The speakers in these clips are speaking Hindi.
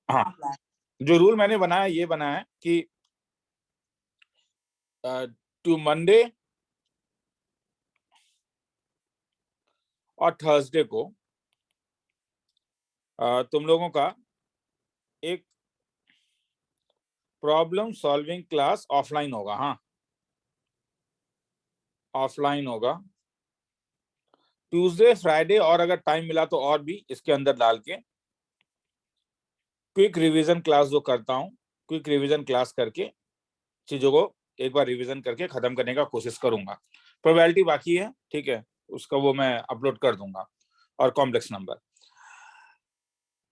हाँ, जो रूल मैंने बनाया ये बनाया है कि टू मंडे और थर्सडे को तुम लोगों का एक प्रॉब्लम सॉल्विंग क्लास ऑफलाइन होगा। हाँ, ऑफलाइन होगा। ट्यूसडे, फ्राइडे और अगर टाइम मिला तो और भी इसके अंदर डाल के क्विक रिवीजन क्लास जो करता हूँ, क्विक रिवीजन क्लास करके चीजों को एक बार रिवीजन करके खत्म करने का कोशिश करूंगा। प्रोबेबिलिटी बाकी है, ठीक है, उसका वो मैं अपलोड कर दूंगा, और कॉम्प्लेक्स नंबर।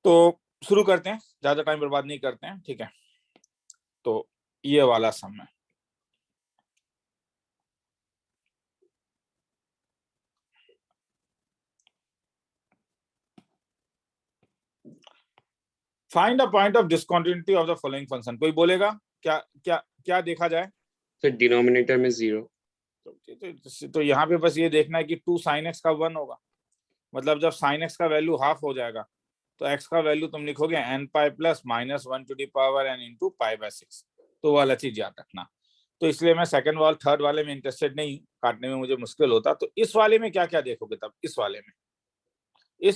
तो शुरू करते हैं, ज्यादा टाइम बर्बाद नहीं करते हैं, ठीक है। तो ये वाला सम है। Find the point of discontinuity of the following function. कोई बोलेगा क्या क्या क्या देखा जाए? तो डिनोमिनेटर में 0। तो यहाँ पे बस ये देखना है कि 2 sin x का 1 होगा। मतलब जब sin x का वैल्यू हाफ हो जाएगा तो x का वैल्यू तुम लिखोगे n pi plus minus 1 to the power n into pi by 6। तो वो वाला चीज याद रखना। तो इसलिए मैं सेकंड वाले थर्ड वाले में इंटरेस्टेड नहीं, काटने में मुझे मुश्किल होता। तो इस वाले में क्या क्या देखोगे तब? इस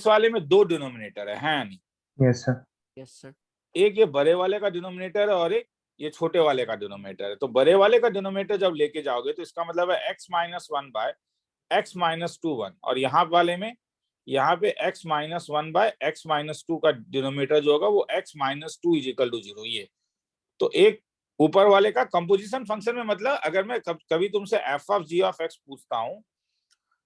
वाले में 2 डिनोमिनेटर है नहीं? Yes sir. Yes sir. एक ये बड़े वाले का डिनोमिनेटर है और एक ये छोटे वाले का डिनोमिनेटर है। तो बड़े वाले का डिनोमिनेटर जब लेके जाओगे तो इसका मतलब है x minus 1 by x minus 2 1, और यहाँ वाले में यहाँ पे x minus 1 by x minus 2 का डिनोमिनेटर जो होगा वो x minus 2 is equal to 0। ये तो एक ऊपर वाले का कंपोजिशन फंक्शन में, मतलब अगर मैं कभी तुमसे f of g of x पूछता हूं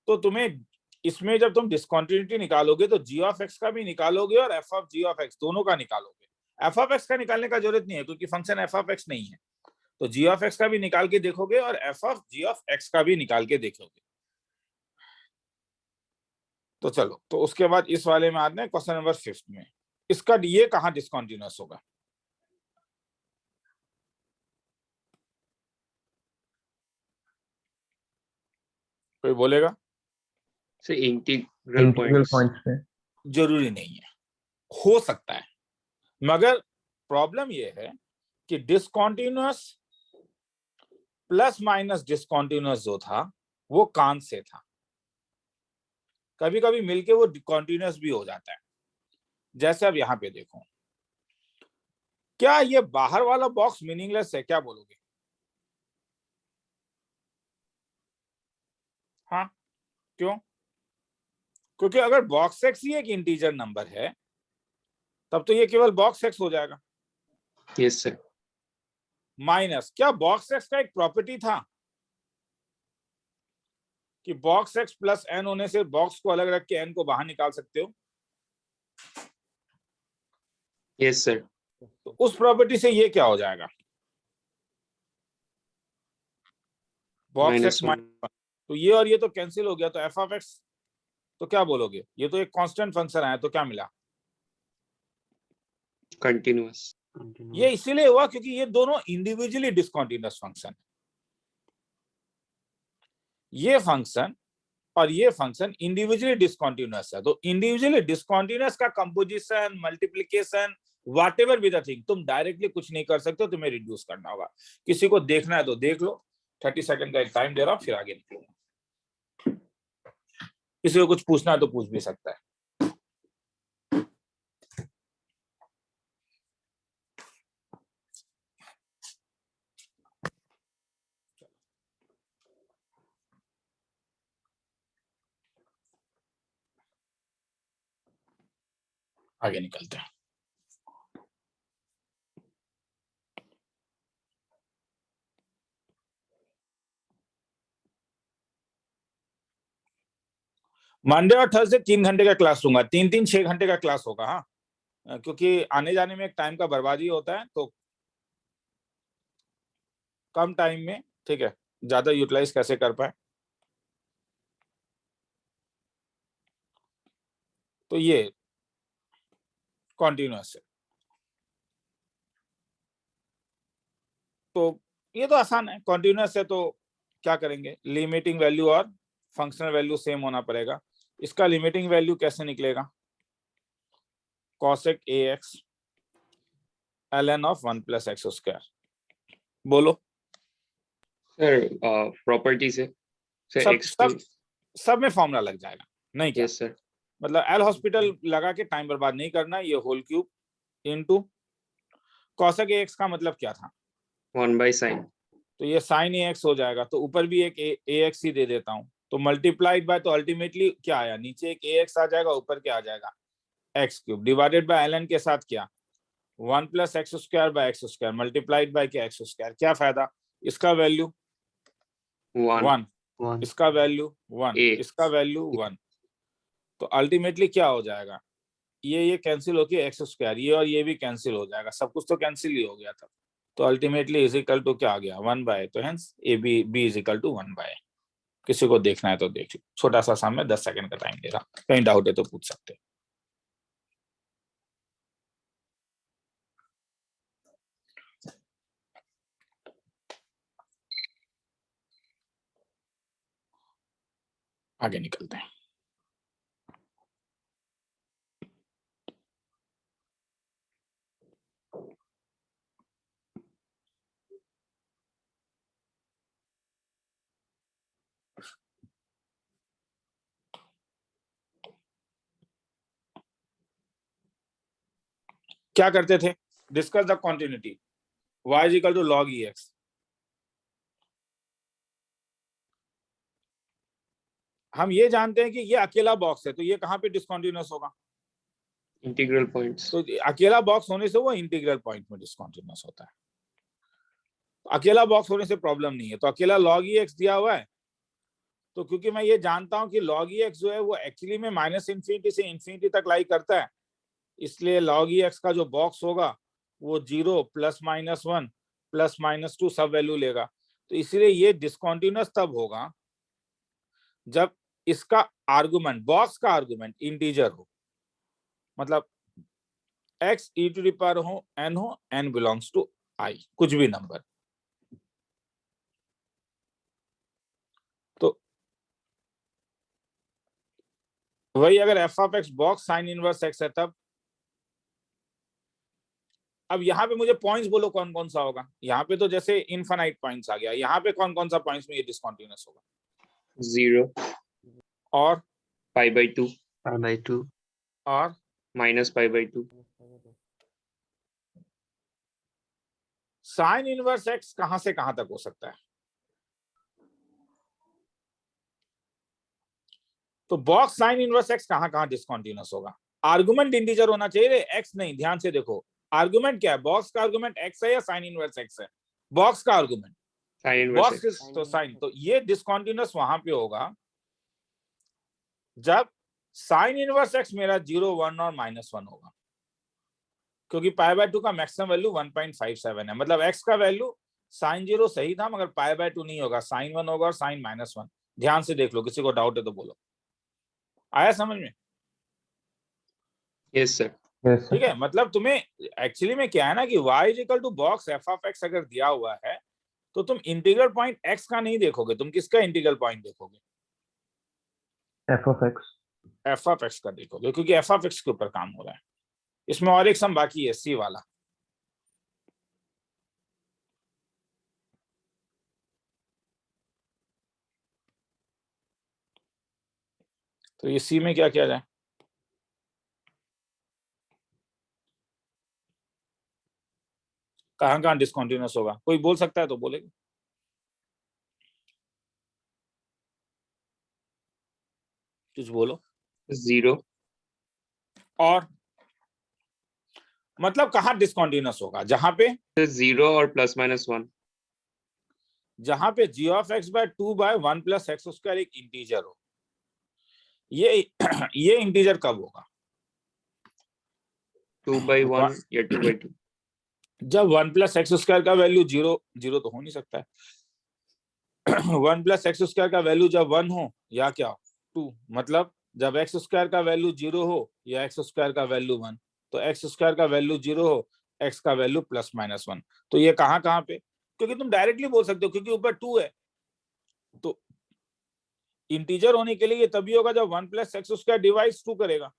तो तुम्हें इसमें जब तुम डिस्कंटिन्यूटी निकालोगे तो g ऑफ x का भी निकालोगे और f of g of x दोनों का निकालोगे। f ऑफ x का निकालने का जरूरत नहीं है क्योंकि फंक्शन f ऑफ x नहीं है। तो g ऑफ x का भी निकाल के देखोगे और f of g of x का भी निकाल के देखोगे। तो चलो, तो उसके बाद इस वाले में आते हैं क्वेश्चन नंबर 5 में। इसका ये कहाँ डिस्कंटिन्यूअस होगा? कोई बोलेगा? इंटीग्रल पॉइंट्स पे जरूरी नहीं है, हो सकता है, मगर प्रॉब्लम ये है कि डिस्कंटिन्यूअस प्लस माइनस डिस्कंटिन्यूअस जो था वो कान से था, कभी कभी मिलके वो कॉन्टिन्यूअस भी हो जाता है। जैसे अब यहाँ पे देखो, क्या ये बाहर वाला बॉक्स मीनिंगलेस है? क्या बोलोगे? हाँ, क्यों? क्योंकि अगर बॉक्स एक्स ही एक इंटीजर नंबर है तब तो ये केवल बॉक्स एक्स हो जाएगा। Yes sir. माइनस, क्या बॉक्स एक्स का एक प्रॉपर्टी था कि बॉक्स एक्स प्लस एन होने से बॉक्स को अलग रख के एन को बाहर निकाल सकते हो? Yes sir. तो उस प्रॉपर्टी से ये क्या हो जाएगा? बॉक्स एक्स माइनस, तो ये और ये तो कैंसिल हो गया, तो एफ ऑफ एक्स तो क्या बोलोगे? ये तो एक कांस्टेंट फंक्शन है, तो क्या मिला? कंटिन्यूअस। ये इसीलिए हुआ क्योंकि ये दोनों इंडिविजुअली डिस्कंटिन्यूअस फंक्शन है। ये फंक्शन और ये फंक्शन इंडिविजुअली डिस्कंटिन्यूअस है। तो इंडिविजुअली डिस्कंटिन्यूअस का composition, multiplication, whatever be the thing, तुम डायरेक्टली कुछ नहीं कर सकते हो, तुम्हें रिड्यूस करना होगा। किसी को देखना है तो देख लो, 30 सेकंड का एक टाइम दे रहा हूं, फिर आगे निकलूंगा। किसी को कुछ पूछना है तो पूछ भी सकता है। आगे निकलते हैं। मंडे और थर्सडे 3 घंटे का क्लास लूंगा, 3 6 घंटे का क्लास होगा। हाँ, क्योंकि आने जाने में एक टाइम का बर्बादी होता है, तो कम टाइम में, ठीक है, ज्यादा यूटिलाइज कैसे कर पाए। तो ये कॉन्टिन्यूअस है, तो ये तो आसान है। कॉन्टिन्यूअस है तो क्या करेंगे? लिमिटिंग वैल्यू और फंक्शनल वैल्यू सेम होना पड़ेगा। इसका लिमिटिंग वैल्यू कैसे निकलेगा? cosec ax ln of 1 plus x square. बोलो। सर प्रॉपर्टी से सर सब x सब क्यूब। सब में फॉर्मूला लग जाएगा, नहीं क्या? Yes sir. मतलब एल हॉस्पिटल लगा के टाइम बर्बाद नहीं करना। ये whole cube into cosec x का मतलब क्या था? 1/sin। तो ये साइन ए एक्स हो जाएगा, तो ऊपर भी एक ए एक्स ही दे देता हूं, तो मल्टीप्लाइड बाय, तो अल्टीमेटली क्या आया, नीचे एक ए एक्स आ जाएगा, ऊपर क्या आ जाएगा, x cube divided by L के साथ क्या, 1 plus x square by x square multiplied by क्या, एक्स स्क्वायर। क्या फायदा, इसका वैल्यू 1, 1 इसका वैल्यू 1, a। इसका वैल्यू 1। तो अल्टीमेटली क्या हो जाएगा, ये कैंसिल होके एक्स स्क्वायर, ये और ये भी कैंसिल हो जाएगा, सब कुछ तो कैंसिल ही हो गया था। तो अल्टीमेटली इज इक्वल टू क्या आ गया, 1/, तो hence A B is equal to 1/। किसी को देखना है तो देख लो, छोटा सा सामने 10 सेकंड का टाइम दे रहा, कहीं डाउट है तो पूछ सकते हो। आगे निकलते हैं। क्या करते थे, discuss the continuity y is equal to log ex। हम ये जानते हैं कि ये अकेला बॉक्स है, तो ये कहां पे डिसकंटिन्यूअस होगा, इंटीग्रल पॉइंट्स। तो अकेला बॉक्स होने से वो इंटीग्रल पॉइंट में डिसकंटिन्यूअस होता है। अकेला बॉक्स होने से प्रॉब्लम नहीं है, तो अकेला log ex दिया हुआ है, तो क्योंकि मैं ये जानता हूं कि log ex जो है वो एक्चुअली में माइनस इंफिनिटी से इंफिनिटी तक लाई करता है, इसलिए log ex का जो बॉक्स होगा वो 0 प्लस माइनस 1 प्लस माइनस 2 सब वैल्यू लेगा। तो इसलिए ये डिसकंटिन्यूअस तब होगा जब इसका आर्गुमेंट, बॉक्स का आर्गुमेंट इंटीजर हो, मतलब x e to the power हो n बिलोंग्स टू i, कुछ भी नंबर। तो वही अगर f of x box sine inverse x है तब, अब यहाँ पे मुझे पॉइंट्स बोलो कौन कौन सा होगा, यहाँ पे तो जैसे इनफाइनाइट पॉइंट्स आ गया, यहाँ पे कौन कौन सा पॉइंट्स में ये डिसकंटिन्यूअस होगा, 0 और π/2 π/2 और -π/2। साइन इनवर्स x कहां से कहां तक हो सकता है, तो बॉक्स साइन इनवर्स x कहां कहां डिसकंटिन्यूअस होगा, आर्गुमेंट इंटीजर होना चाहिए, x नहीं, ध्यान से देखो आर्गुमेंट क्या है, बॉक्स का आर्गुमेंट x है या साइन इनवर्स x है, बॉक्स का argument sin inverse box x। तो साइन, तो ये डिसकंटिन्यूअस वहां पे होगा जब साइन इनवर्स x मेरा 0, 1 और -1 होगा, क्योंकि π/2 का मैक्सिमम वैल्यू 1.57 है, मतलब x का वैल्यू साइन 0 सही था मगर π/2 नहीं होगा, साइन 1 होगा और साइन -1। ध्यान से देख लो, किसी को डाउट है तो बोलो। आया समझ में? Yes sir. ठीक है, मतलब तुम्हें एक्चुअली में क्या है ना कि y is equal to box f of x अगर दिया हुआ है तो तुम इंटीग्रल पॉइंट x का नहीं देखोगे, तुम किसका इंटीग्रल पॉइंट देखोगे, f of x। f of x का देखोगे, क्योंकि f ऑफ x के ऊपर काम हो रहा है। इसमें और एक सम बाकी है, c वाला। तो ये c में क्या किया जाए, कहां कहां डिसकंटिन्यूअस होगा, कोई बोल सकता है तो बोलेगा, कुछ बोलो। 0 और मतलब कहां डिसकंटिन्यूअस होगा, जहां पे 0 और +-1। जहां पे g of x by 2 by 1 plus x square एक इंटीजर हो। ये इंटीजर कब होगा, 2/1 या 2/2। जब 1 प्लस एक्स स्क्वायर का वैल्यू 0 तो हो नहीं सकता है 1 प्लस एक्स स्क्वायर का वैल्यू जब 1 हो या क्या 2, मतलब जब एक्स स्क्वायर का वैल्यू 0 हो या एक्स स्क्वायर का वैल्यू 1, तो एक्स स्क्वायर का वैल्यू 0 हो, एक्स का वैल्यू +-1। तो ये कहां कहां पे, क्योंकि तुम डायरेक्टली बोल सकते हो क्योंकि ऊपर 2 है, तो इंटीजर होने के लिए ये तभी होगा जब 1 प्लस एक्स स्क्वायर डिवाइड्स 2 करेगा,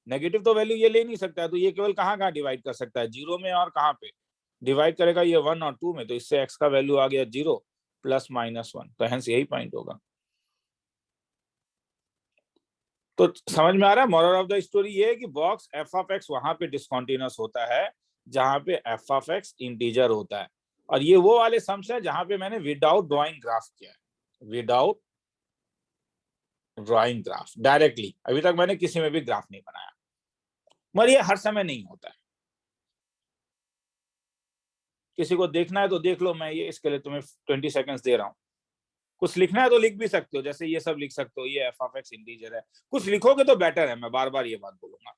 नेगेटिव तो वैल्यू ये ले नहीं सकता है, तो ये केवल कहाँ कहाँ डिवाइड कर सकता है, 0 में और कहाँ पे डिवाइड करेगा, ये 1 और 2 में, तो इससे x का वैल्यू आ गया 0 प्लस माइनस 1, तो हेंस यही पॉइंट होगा। तो समझ में आ रहा है, मोरल ऑफ द स्टोरी ये है कि बॉक्स एफ ऑफ एक्स वहां पे डिसकंटीन्यूअस होता है जहां पे एफ ऑफ एक्स इंटीजर होता है, और ये वो वाले सम्स है जहां पे मैंने विदाउट ड्राइंग ग्राफ किया है, विदाउट ड्राइंग ग्राफ डायरेक्टली, अभी तक मैंने किसी में भी ग्राफ नहीं बनाया, मगर ये हर समय नहीं होता है। किसी को देखना है तो देख लो, मैं ये इसके लिए तुम्हें 20 सेकंड्स दे रहा हूं, कुछ लिखना है तो लिख भी सकते हो, जैसे ये सब लिख सकते हो, ये एफ ऑफ एक्स इंटीजर है, कुछ लिखोगे तो बेटर है, मैं बार बार ये बात बोलूंगा।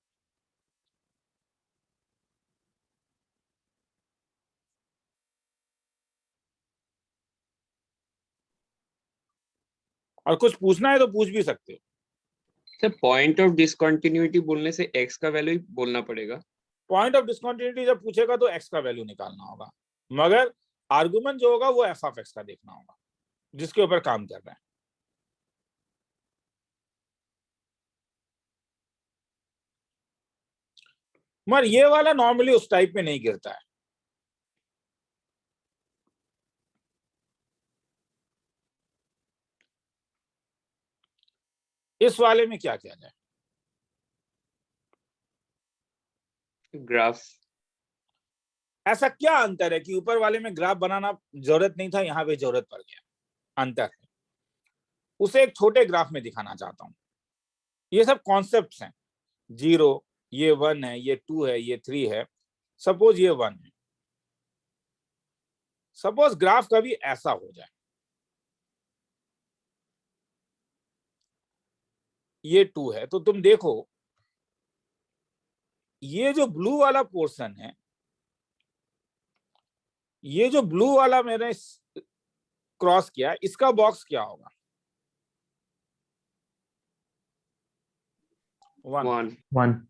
और कुछ पूछना है तो पूछ भी सकते हो। सर पॉइंट ऑफ डिसकंटिन्यूटी बोलने से x का वैल्यू ही बोलना पड़ेगा। पॉइंट ऑफ डिसकंटिन्यूटी जब पूछेगा तो x का वैल्यू निकालना होगा, मगर आर्गुमेंट जो होगा वो एफ ऑफ एक्स का देखना होगा जिसके ऊपर काम कर रहे हैं। मगर ये वाला नॉर्मली उस टाइप में नहीं गिरता है। इस वाले में क्या किया जाए, ग्राफ। ऐसा क्या अंतर है कि ऊपर वाले में ग्राफ बनाना जरूरत नहीं था, यहाँ पे जरूरत पड़ गया, अंतर है, उसे एक छोटे ग्राफ में दिखाना चाहता हूं। ये सब कॉन्सेप्ट्स हैं, 0, ये 1 है, ये 2 है, ये 3 है, सपोज ये 1 है, सपोज ग्राफ कभी ऐसा हो जाए, ये 2 है, तो तुम देखो ये जो ब्लू वाला पोर्शन है, ये जो ब्लू वाला मैंने क्रॉस किया, इसका बॉक्स क्या होगा, 1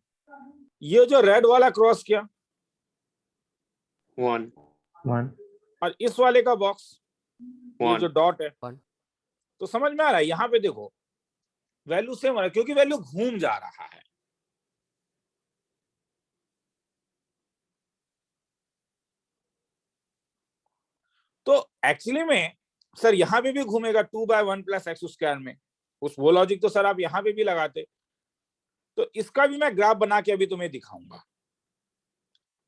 ये जो रेड वाला क्रॉस किया, 1 और इस वाले का बॉक्स, ये जो 1 डॉट है, 1 तो समझ में आ रहा है, यहाँ पे देखो वैल्यू सेम हो रहा है क्योंकि वैल्यू घूम जा रहा है। तो एक्चुअली में सर यहाँ पे भी घूमेगा 2/1 प्लस एक्स स्क्वायर में, वो लॉजिक तो सर आप यहाँ पे भी लगाते, तो इसका भी मैं ग्राफ बना के अभी तुम्हें दिखाऊंगा,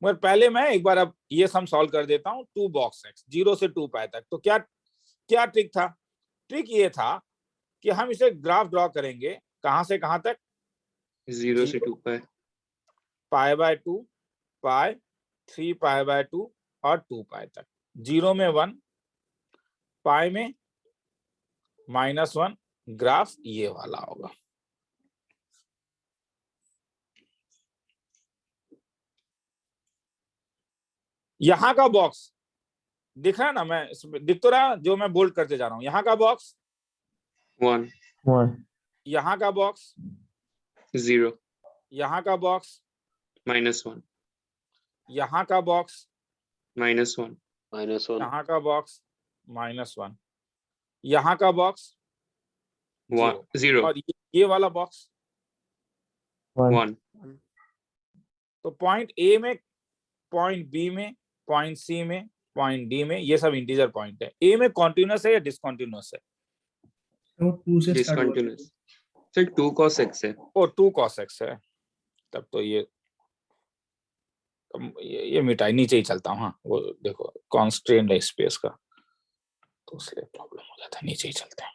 मगर पहले मैं एक बार अब ये सम सॉल्व कर देता हूँ। 2 बॉक्स एक्स 0 से 2 पाई तक, तो क्या क्या ट्रिक था, ट्रिक ये था कि हम इसे ग्राफ ड्रॉ करेंगे कहां से कहां तक, 0 से 2 पाई, π/2, पाई, 3 π/2 और 2 पाई तक, 0 में 1, पाई में -1, ग्राफ ये वाला होगा। यहां का बॉक्स दिख रहा है ना, मैं दिख तो रहा जो मैं बोल्ड करते जा रहा हूं, यहाँ का बॉक्स 1 यहाँ का बॉक्स 0 यहाँ का बॉक्स -1 यहाँ का बॉक्स -1 यहाँ का बॉक्स -1 यहाँ का बॉक्स 0 और ये वाला बॉक्स 1 तो पॉइंट ए में, पॉइंट बी में, पॉइंट सी में, पॉइंट डी में, ये सब इंटीजर पॉइंट है। ए में कॉन्टिन्यूअस है या डिसकंटिन्यूअस है, तो 2 से स्टार्ट हुआ। डिसकंटिन्यूअस। सर 2 cos x है, और 2 cos x है, तब तो ये मिटाई, नीचे ही चलता हूँ, हाँ वो देखो कॉन्स्ट्रेंट है स्पेस का, तो इसलिए प्रॉब्लम हो जाता है, नीचे ही चलते हैं।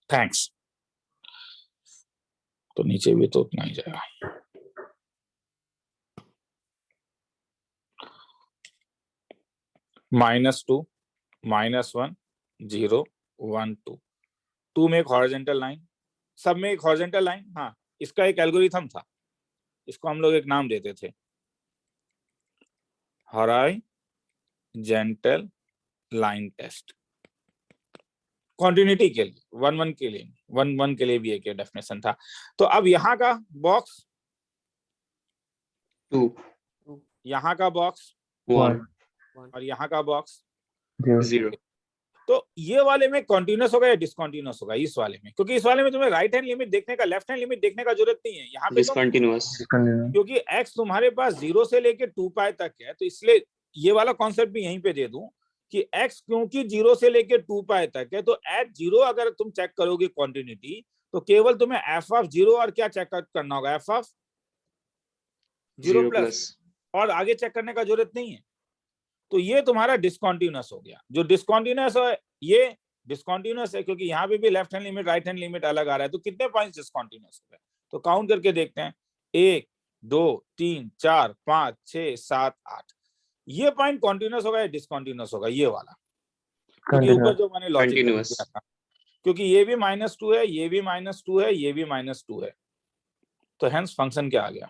थैंक्स, तो नीचे भी तो उतना ही जाएगा। -2, -1, 0, 1, 2, 2 में एक हॉरिजॉन्टल लाइन, सब में एक हॉरिजॉन्टल लाइन, हाँ इसका एक एल्गोरिथम था, इसको हम लोग एक नाम देते थे, हॉरिजॉन्टल लाइन टेस्ट, कॉन्टिन्यूटी के लिए, 1 के लिए, 1 के लिए भी एक डेफिनेशन था। तो अब यहाँ का बॉक्स 2 यहाँ का बॉक्स 1 और यहाँ का बॉक्स 0 तो ये वाले में कॉन्टिन्यूस होगा या डिसकॉन्टिन्यूस होगा इस वाले में, क्योंकि इस वाले में तुम्हें राइट हैंड लिमिट देखने का, लेफ्ट हैंड लिमिट देखने का जरूरत नहीं है यहाँ पे तो, डिसकंटिन्यूअस, Discontinuous. क्योंकि x तुम्हारे पास 0 से लेके 2π तक है, तो इसलिए ये वाला कॉन्सेप्ट भी यहीं पे दे दूं कि x क्योंकि 0 से लेके 2π तक है, तो एट 0 अगर तुम चेक करोगे क्वांटिटी, तो केवल तुम्हें f ऑफ 0 और क्या चेक करना होगा, f ऑफ 0 प्लस, और आगे चेक करने का जरूरत नहीं है। तो ये तुम्हारा डिसकॉन्टिन्यूस हो गया। जो डिसकॉन्टिन्यूस है ये डिसकॉन्टिन्यूस है क्योंकि यहाँ पे भी left hand limit right hand limit अलग आ रहा है। तो कितने पॉइंट्स डिसकॉन्टिन्यूस हो गए, तो काउंट करके देखते हैं, 1 2 3 4 5 6 7 8। ये पॉइंट कॉन्टिन्यूस होगा या डिसकॉन्टिन्यूस होगा, ये वाला, क्योंकि ऊपर जो मैंने लॉजिक दिया था, क्योंकि ये भी -2 है, ये भी -2 है, ये भी -2 है, तो हेंस फंक्शन क्या आ गया,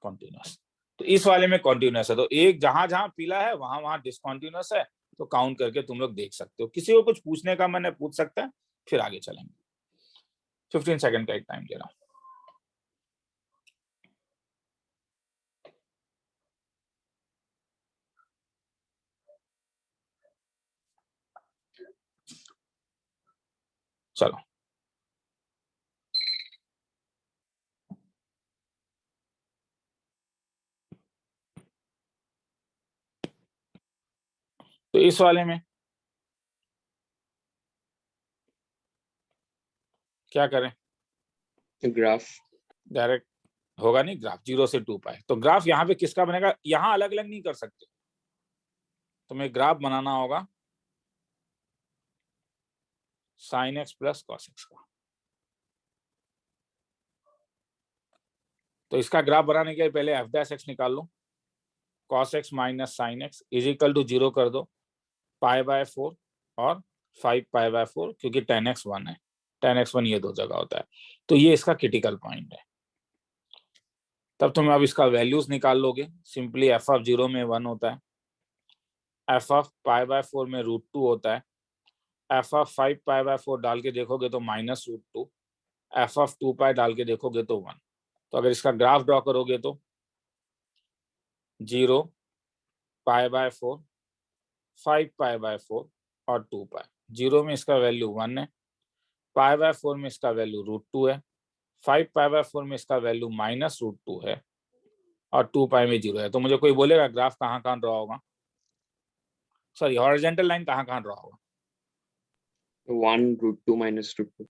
कॉन्टिन्यूस। तो इस वाले में कॉन्टिन्यूस है, तो एक जहां जहां पीला है वहां वहां डिसकॉन्टिन्यूस है, तो काउंट करके तुम लोग देख सकते हो। किसी को कुछ पूछने का मैंने पूछ सकता है, फिर आगे चलेंगे। 15 सेकंड का एक टाइम दे रहा हूं। चलो तो इस वाले में क्या करें, ग्राफ डायरेक्ट होगा नहीं, ग्राफ 0 से 2π, तो ग्राफ यहाँ पे किसका बनेगा, यहाँ अलग अलग नहीं कर सकते, तुम्हें ग्राफ बनाना होगा sin x plus cos x का। तो इसका ग्राफ बनाने के लिए पहले f डैश x निकाल लो, cos x minus sin x is equal to 0 कर दो, π/4 और 5π/4, क्योंकि tan x 1 है, tan x 1 ये दो जगह होता है, तो ये इसका क्रिटिकल पॉइंट है। तब तुम अब इसका वैल्यूज निकाल लोगे, सिंपली f ऑफ 0 में 1 होता है, f ऑफ π/4 में √2 होता है, f ऑफ 5π/4 डाल के देखोगे तो -√2, f ऑफ 2π डाल के देखोगे तो 1। तो अगर इसका ग्राफ ड्रॉ करोगे तो 0, π/4, 5π/4 और 2π। 0 में इसका वैल्यू 1 है, π/4 में इसका वैल्यू √2 है, 5π/4 में इसका वैल्यू -√2 है, और 2π में 0 है। तो मुझे कोई बोलेगा ग्राफ कहाँ कहाँ ड्रॉ होगा, सॉरी हॉरिजॉन्टल लाइन कहाँ कहाँ ड्रॉ होगा, 1 √2 -√2,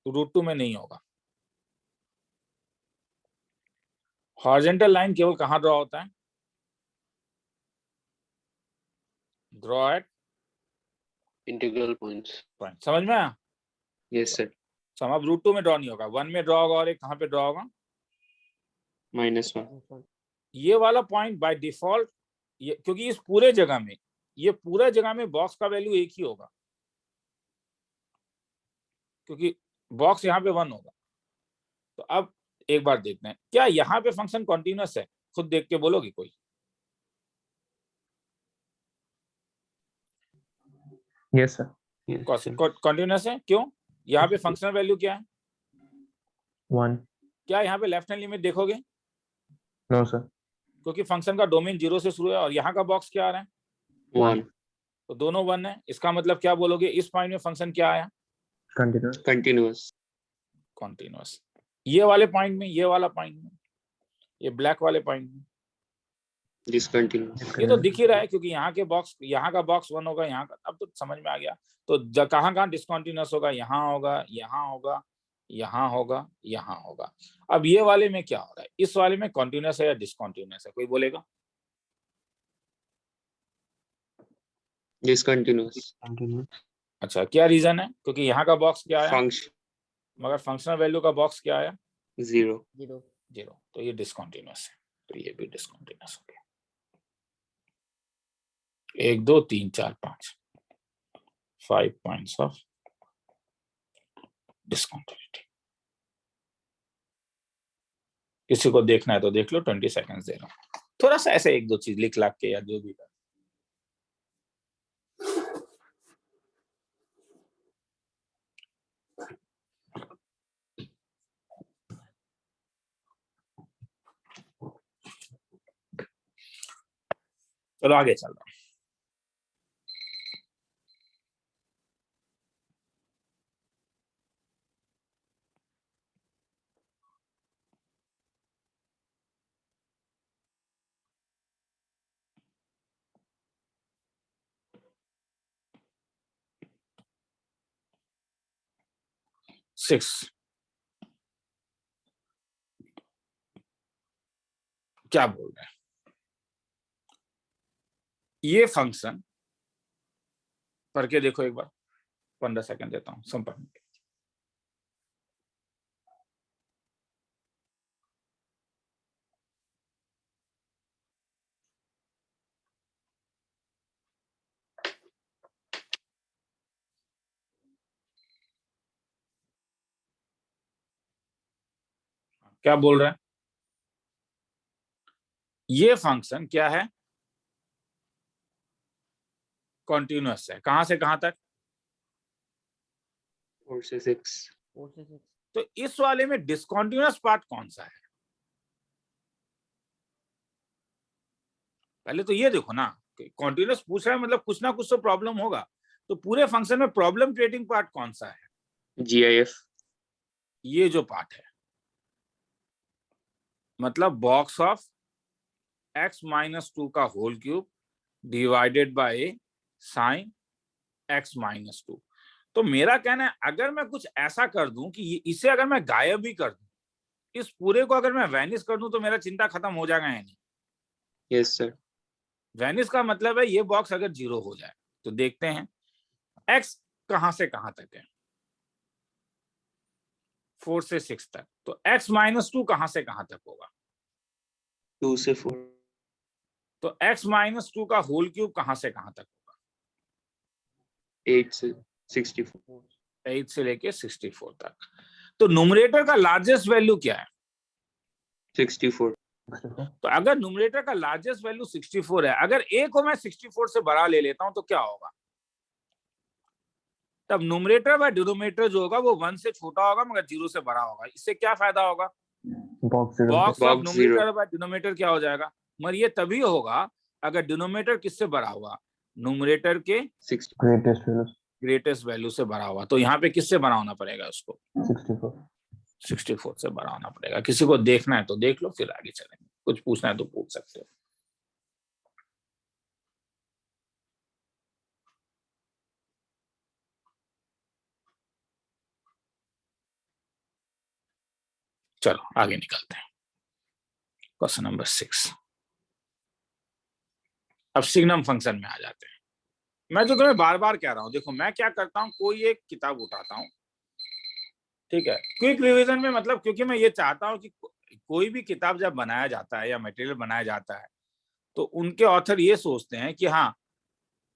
तो √2 में नहीं होगा। हॉरिजॉन्टल लाइन केवल कहाँ ड्रॉ होता है, draw at Integral points. Point, समझ में आया। यस सर, सम अब √2 में ड्रॉ नहीं होगा, 1 में ड्रॉ होगा, और एक कहाँ पे ड्रॉ होगा, -1, ये वाला पॉइंट बाय डिफॉल्ट, ये क्योंकि इस पूरे जगह में, ये पूरा जगह में बॉक्स का वैल्यू एक ही होगा, क्योंकि बॉक्स यहाँ पे 1 होगा। तो अब एक बार देखते हैं, क्या यहाँ पे फंक्शन कॉन्टिन्यूस है, खुद देख के बोलोगे कोई, Yes, sir. Yes. कॉन्टिन्यूस है, क्यों, यहाँ पे फंक्शनल वैल्यू क्या है, 1. क्या यहाँ पे लेफ्ट हैंड लिमिट देखोगे, No, sir. क्योंकि फंक्शन का डोमेन 0 से शुरू है, और यहाँ का बॉक्स क्या आ रहा है, 1, तो दोनों 1 है। इसका मतलब क्या बोलोगे, इस पॉइंट में फंक्शन क्या आया, Continuous. Continuous, continuous. ये वाले पॉइंट में, ये वाला पॉइंट में, ये ब्लैक वाले पॉइंट में, डिसकंटिन्यूअस, ये तो दिख ही रहा है, क्योंकि यहाँ के बॉक्स, यहाँ का बॉक्स 1 होगा, यहाँ का, अब तो समझ में आ गया। तो कहाँ कहाँ डिसकंटिन्यूअस होगा, यहाँ होगा, यहाँ होगा, यहाँ होगा, यहाँ होगा। अब ये वाले में क्या हो रहा है, इस वाले में कॉन्टिन्यूअस है या डिसकंटिन्यूअस है, कोई बोलेगा, डिसकंटिन्यूअस, Continuous. अच्छा क्या रीजन है, क्योंकि यहाँ का बॉक्स क्या आया, फंक्शन मगर फंक्शनल वैल्यू का बॉक्स क्या आया, 0, 0, तो ये डिसकंटिन्यूअस है, तो ये भी डिसकंटिन्यूअस हो गया। 1 2 3 4 5 पॉइंट्स ऑफ डिसकंटिन्यूटी। किसी को देखना है तो देख लो, 20 सेकंड्स दे रहा हूं, थोड़ा सा ऐसे 1 2 चीज लिख लाख के या जो भी कर। चलो आगे चल रहा हूं। 6। क्या बोल रहे हैं? ये फंक्शन पढ़ के देखो एक बार, 15 सेकंड देता हूं सब पढ़ने के। क्या बोल रहे हैं? ये फंक्शन क्या है? कॉन्टिन्यूअस है। कहां से कहां तक? 4 से 6। तो इस वाले में डिसकॉन्टिन्यूअस पार्ट कौन सा है? पहले तो ये देखो ना, कॉन्टिन्यूअस पूछ रहा है मतलब कुछ ना कुछ तो प्रॉब्लम होगा। तो पूरे फंक्शन में प्रॉब्लम क्रिएटिंग पार्ट कौन सा है? GIF। ये जो पार्ट है, मतलब बॉक्स ऑफ x-2 का whole cube divided by sine x-2। तो मेरा कहना है अगर मैं कुछ ऐसा कर दूं कि इसे अगर मैं गायब भी कर दूं, इस पूरे को अगर मैं वैनिश कर दूं, तो मेरा चिंता खत्म हो जाएगा या नहीं? Yes sir. वैनिश का मतलब है ये बॉक्स अगर 0 हो जाए। तो देखते हैं x कहां से कहां तक है? 4 से 6 तक। तो x-2 कहां से कहां तक होगा? 2 से 4। तो x-2 का होल क्यूब कहां से कहां तक होगा? 8 से 64। 8 से लेके 64 तक। तो न्यूमरेटर का लार्जेस्ट वैल्यू क्या है? 64। तो अगर न्यूमरेटर का लार्जेस्ट वैल्यू 64 है, अगर a को मैं 64 से बड़ा ले लेता हूं तो क्या होगा? तब न्यूमरेटर व डिनोमिनेटर जो होगा वो 1 से छोटा होगा मगर 0 से बड़ा होगा। इससे क्या फायदा होगा? Box box of Box numerator व डिनोमिनेटर क्या हो जाएगा? मगर ये तभी होगा अगर डिनोमिनेटर किससे बड़ा हुआ? न्यूमरेटर के 60। ग्रेटेस्ट वैल्यू से बड़ा हुआ। तो यहाँ पे किससे बड़ा होना पड़ेगा? उसको 64 से बड़ा होना पड़ेगा। किसी को देखना है तो देख लो, फिर आगे चलेंगे। कुछ पूछना है तो पूछ सकते हो। चलो आगे निकलते हैं। Question number 6। अब सिग्नम फंक्शन में आ जाते हैं। मैं तो तुम्हें बार बार कह रहा हूं, देखो मैं क्या करता हूं, कोई एक किताब उठाता हूं, ठीक है, क्विक रिवीजन में, मतलब क्योंकि मैं ये चाहता हूं कि कोई भी किताब जब बनाया जाता है या मटेरियल बनाया जाता है तो उनके ऑथर ये सोचते हैं कि हाँ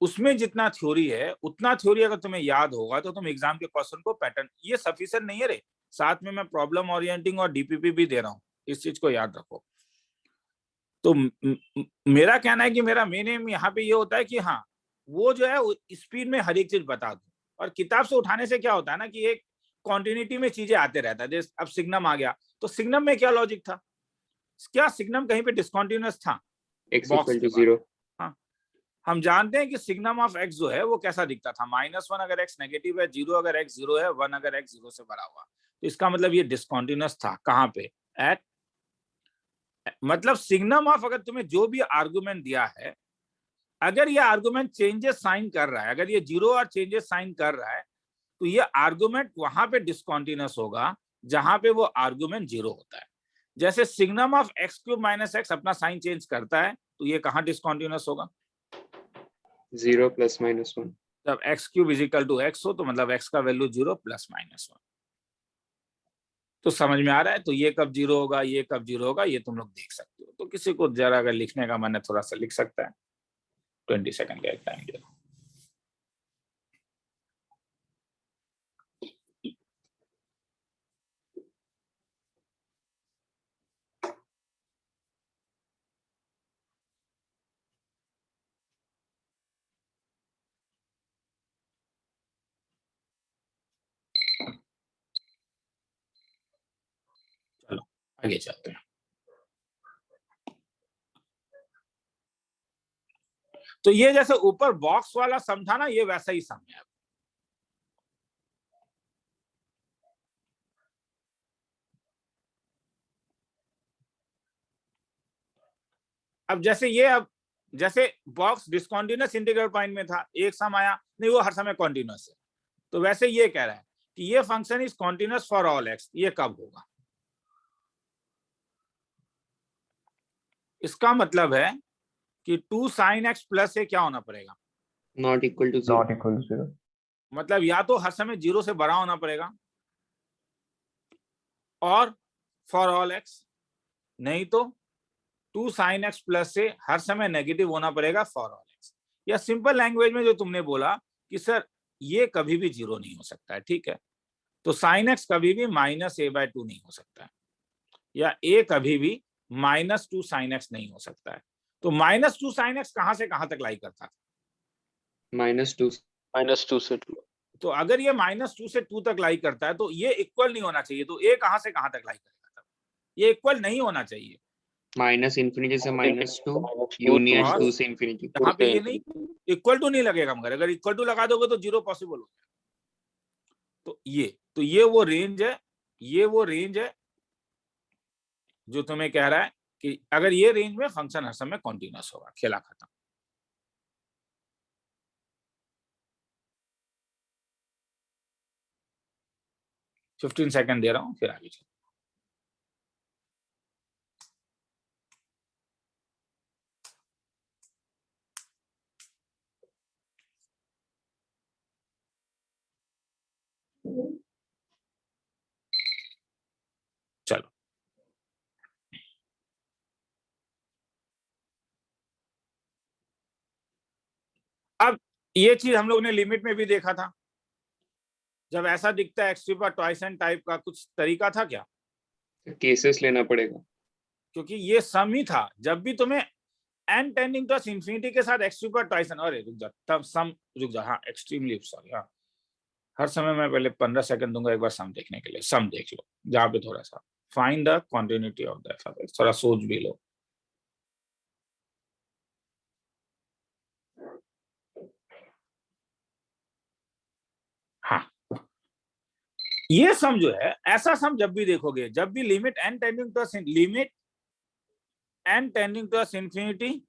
उसमें जितना थ्योरी है उतना थ्योरी अगर तुम्हें याद होगा तो तुम एग्जाम के क्वेश्चन को पैटर्न, ये सफिशिएंट नहीं है रे, साथ में मैं प्रॉब्लम ओरिएंटिंग और डीपीपी भी दे रहा हूँ, इस चीज को याद रखो। तो मेरा कहना है कि मेरा मेन एम यहाँ पे ये होता है कि हाँ वो जो है स्पीड में हर एक चीज बता दो। और किताब से उठाने से क्या होता है ना कि एक कॉन्टिन्यूटी में चीजें आते रहता है। जैसे अब सिग्नम आ गया, तो सिग्नम में क्या लॉजिक था? क्या सिग्नम कहीं पे डिसकंटीन्यूअस था? X बॉक्स equal के to बाद 0। हाँ, हम जानते हैं कि सिग्नम ऑफ x जो है वो कैसा दिखता था? -1 अगर x नेगेटिव है, 0 अगर x 0 है, 1 अगर x 0 से बड़ा हुआ। तो इसका मतलब ये डिसकंटीन्यूअस था। कहाँ पे? एट, मतलब सिग्नम ऑफ, अगर तुम्हें जो भी आर्गुमेंट दिया है, अगर ये आर्गुमेंट चेंजेस साइन कर रहा है, अगर ये 0 और चेंजेस साइन कर रहा है, तो ये आर्गुमेंट वहां पे डिसकंटीन्यूअस होगा जहां पे वो आर्गुमेंट 0 होता है। जैसे सिग्नम ऑफ x³ - x अपना साइन चेंज करता है, तो ये कहां डिसकंटीन्यूअस होगा? 0 + -1। जब x³ = x हो तो मतलब x का वैल्यू 0 ± 1। तो समझ में आ रहा है? तो ये कब 0 होगा, ये कब 0 होगा, ये तुम लोग देख सकते हो। तो किसी को जरा अगर लिखने का मन है थोड़ा सा लिख सकता है। 20 सेकंड का टाइम दे दो। चलो आगे चलते हैं। तो ये जैसे ऊपर बॉक्स वाला सम था ना, ये वैसा ही सम है। अब जैसे ये, अब जैसे बॉक्स डिसकंटीन्यूअस इंटीग्रल पॉइंट में था, एक सम आया नहीं, वो हर समय कॉन्टिन्यूअस है। तो वैसे ये कह रहा है कि ये function is continuous for all x, ये कब होगा? इसका मतलब है कि 2 sin x प्लस ए क्या होना पड़ेगा? Not equal to 0। Not equal to 0. मतलब या तो हर समय 0 से बड़ा होना पड़ेगा और फॉर ऑल एक्स, नहीं तो 2 sin x प्लस से हर समय नेगेटिव होना पड़ेगा फॉर ऑल एक्स। या सिंपल लैंग्वेज में जो तुमने बोला कि सर ये कभी भी 0 नहीं हो सकता है, ठीक है, तो sin x कभी भी -a/2 नहीं हो सकता है, या a कभी भी -2 sin x नहीं हो सकता है। तो -2 sin x कहां से कहां तक लाई करता था? -2 से 2। तो अगर ये -2 से 2 तक लाई करता है तो ये इक्वल नहीं होना चाहिए, तो a कहां से कहां तक लाई करेगा? ये इक्वल नहीं होना चाहिए। -इंफिनिटी से -2 यूनियन और 2 से इंफिनिटी। यहाँ पे ये नहीं इक्वल टू नहीं लगेगा, मगर अगर इक्वल टू लगा दोगे तो 0 पॉसिबल हो गया। तो ये वो रेंज है, ये वो रेंज है जो तुम्हें कह रहा है कि अगर ये रेंज में फंक्शन हर समय कॉन्टिन्यूअस होगा, खेला खत्म। फिफ्टीन सेकंड दे रहा हूं, फिर आगे चलो। चलो, अब ये चीज हम लोग ने लिमिट में भी देखा था, जब ऐसा दिखता है एक्स पर ट्वाइस एन टाइप का कुछ तरीका था क्या? केसेस लेना पड़ेगा, क्योंकि ये सम ही था, जब भी तुम्हें n टेंडिंग टू इंफिनिटी के साथ एक्स पर ट्वाइस एन, अरे रुक जा, तब सम रुक जा, हाँ एक्सट्रीमली सॉरी, हाँ हर समय मैं पहले 15 सेकंड दूंगा एक बार सम देखने के लिए। सम देख लो, जहां पे थोड़ा सा find the continuity of the F, थोड़ा सोच भी लो। हाँ, ये सम जो है, ऐसा सम जब भी देखोगे, जब भी limit n tending to infinity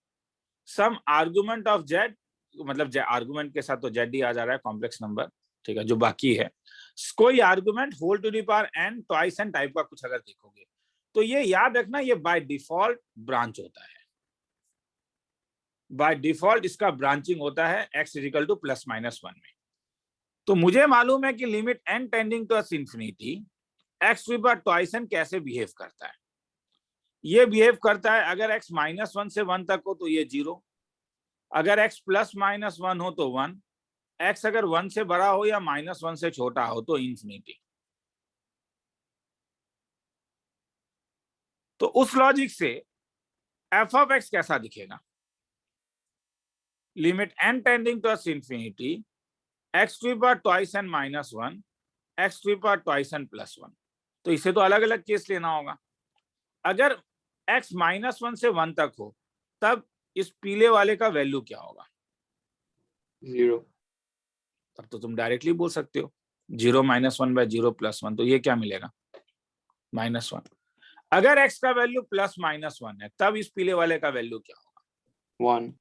sum argument of z, मतलब आर्गुमेंट के साथ तो z ही आ जा रहा है, कॉम्प्लेक्स नंबर, ठीक है, जो बाकी है कोई argument whole to the power n twice n type का कुछ अगर देखोगे तो ये याद रखना, ये बाय डिफॉल्ट ब्रांच होता है। बाय डिफॉल्ट इसका ब्रांचिंग होता है x इक्वल टू +-1 में। तो मुझे मालूम है कि limit n tending to infinity x पर ट्वाइस n कैसे बिहेव करता है। ये बिहेव करता है अगर x -1 से 1 तक हो तो ये 0, अगर x +-1 हो तो 1, x अगर 1 से बड़ा हो या -1 से छोटा हो तो इंफिनिटी। तो उस लॉजिक से f ऑफ x कैसा दिखेगा? Limit n tending to infinity x पर ट्वाइस n -1, x पर ट्वाइस n +1। तो इसे तो अलग अलग केस लेना होगा। अगर x -1 से 1 तक हो तब इस पीले वाले का वैल्यू क्या होगा? 0। तब तो तुम डायरेक्टली बोल सकते हो 0 -1/0 +1, तो ये क्या मिलेगा? -1। अगर x का वैल्यू +-1 है तब इस पीले वाले का वैल्यू क्या होगा? 1।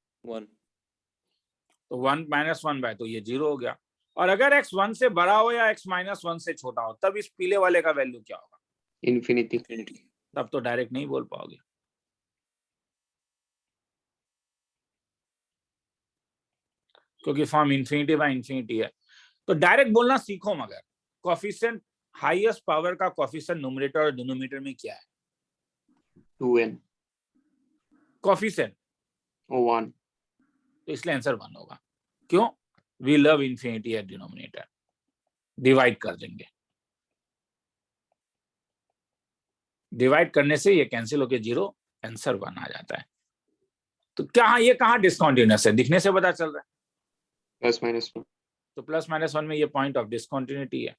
तो 1 -1 तो ये 0 हो गया। और अगर x 1 से बड़ा हो या x -1 से छोटा हो तब इस पीले वाले का वैल्यू क्या होगा? इंफिनिटी। तब तो डायरेक्ट नहीं बोल पाओगे। क्योंकि फॉर्म इंफिनिटी बाय इंफिनिटी है। तो डायरेक्ट बोलना सीखो, मगर कोएफिशिएंट हाईएस्ट पावर का कोएफिशिएंट न्यूमरेटर और डिनोमिनेटर में क्या है? 2n। कोएफिशिएंट 1। तो इसलिए आंसर 1 होगा। क्यों? We love infinity at denominator. Divide कर देंगे, डिवाइड करने से ये कैंसिल होके 0, आंसर 1 आ जाता है। तो क्या ये कहाँ डिसकंटिन्यूअस है? दिखने से पता चल रहा है। +-1। तो +-1 में ये पॉइंट ऑफ डिसकंटिन्यूटी है।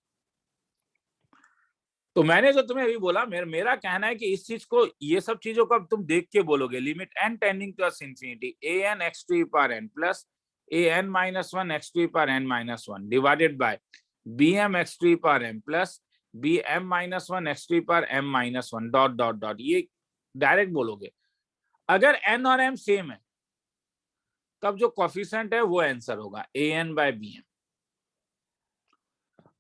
तो मैंने जो तुम्हें अभी बोला, मेरा कहना है कि इस चीज को, ये सब चीजों को अब तुम देख के बोलोगे। Limit n tending to infinity an x⁴n plus an -1 x⁴n -1 divided by bm x⁴m plus bm -1 x⁴m -1 dot dot dot, ये डायरेक्ट बोलोगे। अगर n और m सेम है तब जो कोएफिशिएंट है वो आंसर होगा an/bm।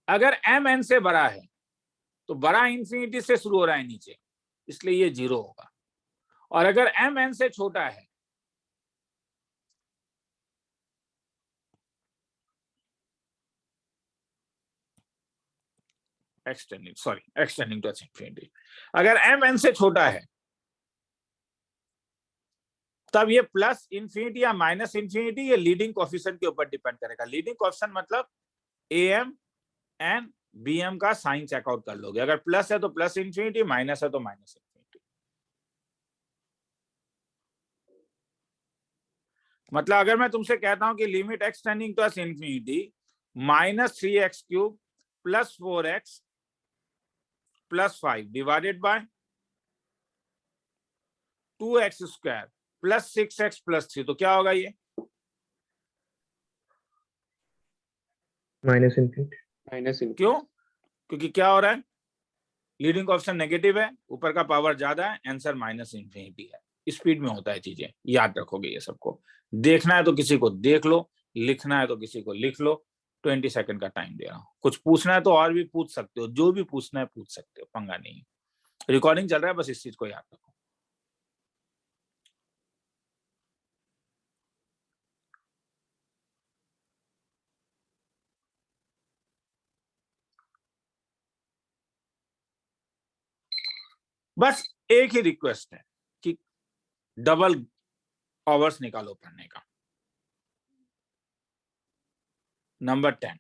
अगर m n से बड़ा है तो बड़ा इंफिनिटी से शुरू हो रहा है नीचे, इसलिए ये 0 होगा। और अगर m n से छोटा है एक्सटेंडिंग टू इंफिनिटी, अगर m n से छोटा है तब ये प्लस इंफिनिटी या माइनस इंफिनिटी ये लीडिंग कोएफिशिएंट के ऊपर डिपेंड करेगा। लीडिंग कोएफिशिएंट मतलब am एंड bm का साइन चेकआउट कर लोगे। अगर प्लस है तो प्लस इंफिनिटी, माइनस है तो माइनस इंफिनिटी। मतलब अगर मैं तुमसे कहता हूं कि limit x tending to infinity -3x³ plus 4x plus 5 divided by 2x² plus 6x plus 3, तो क्या होगा ये? Minus infinity. Minus infinity. क्यों? क्योंकि क्या हो रहा है, लीडिंग कोएफिशिएंट नेगेटिव है, ऊपर का पावर ज्यादा है, आंसर माइनस इंफिनिटी है। स्पीड में होता है चीजें, याद रखोगे ये सबको। देखना है तो किसी को देख लो, लिखना है तो किसी को लिख लो। 20 सेकंड का टाइम दे रहा हूं। कुछ पूछना है तो और भी पूछ सकते हो, जो भी पूछना है पूछ सकते हो, पंगा नहीं है। रिकॉर्डिंग चल रहा है, बस इस चीज को याद रखो। बस एक ही रिक्वेस्ट है कि डबल आवर्स निकालो पढ़ने का। नंबर 10,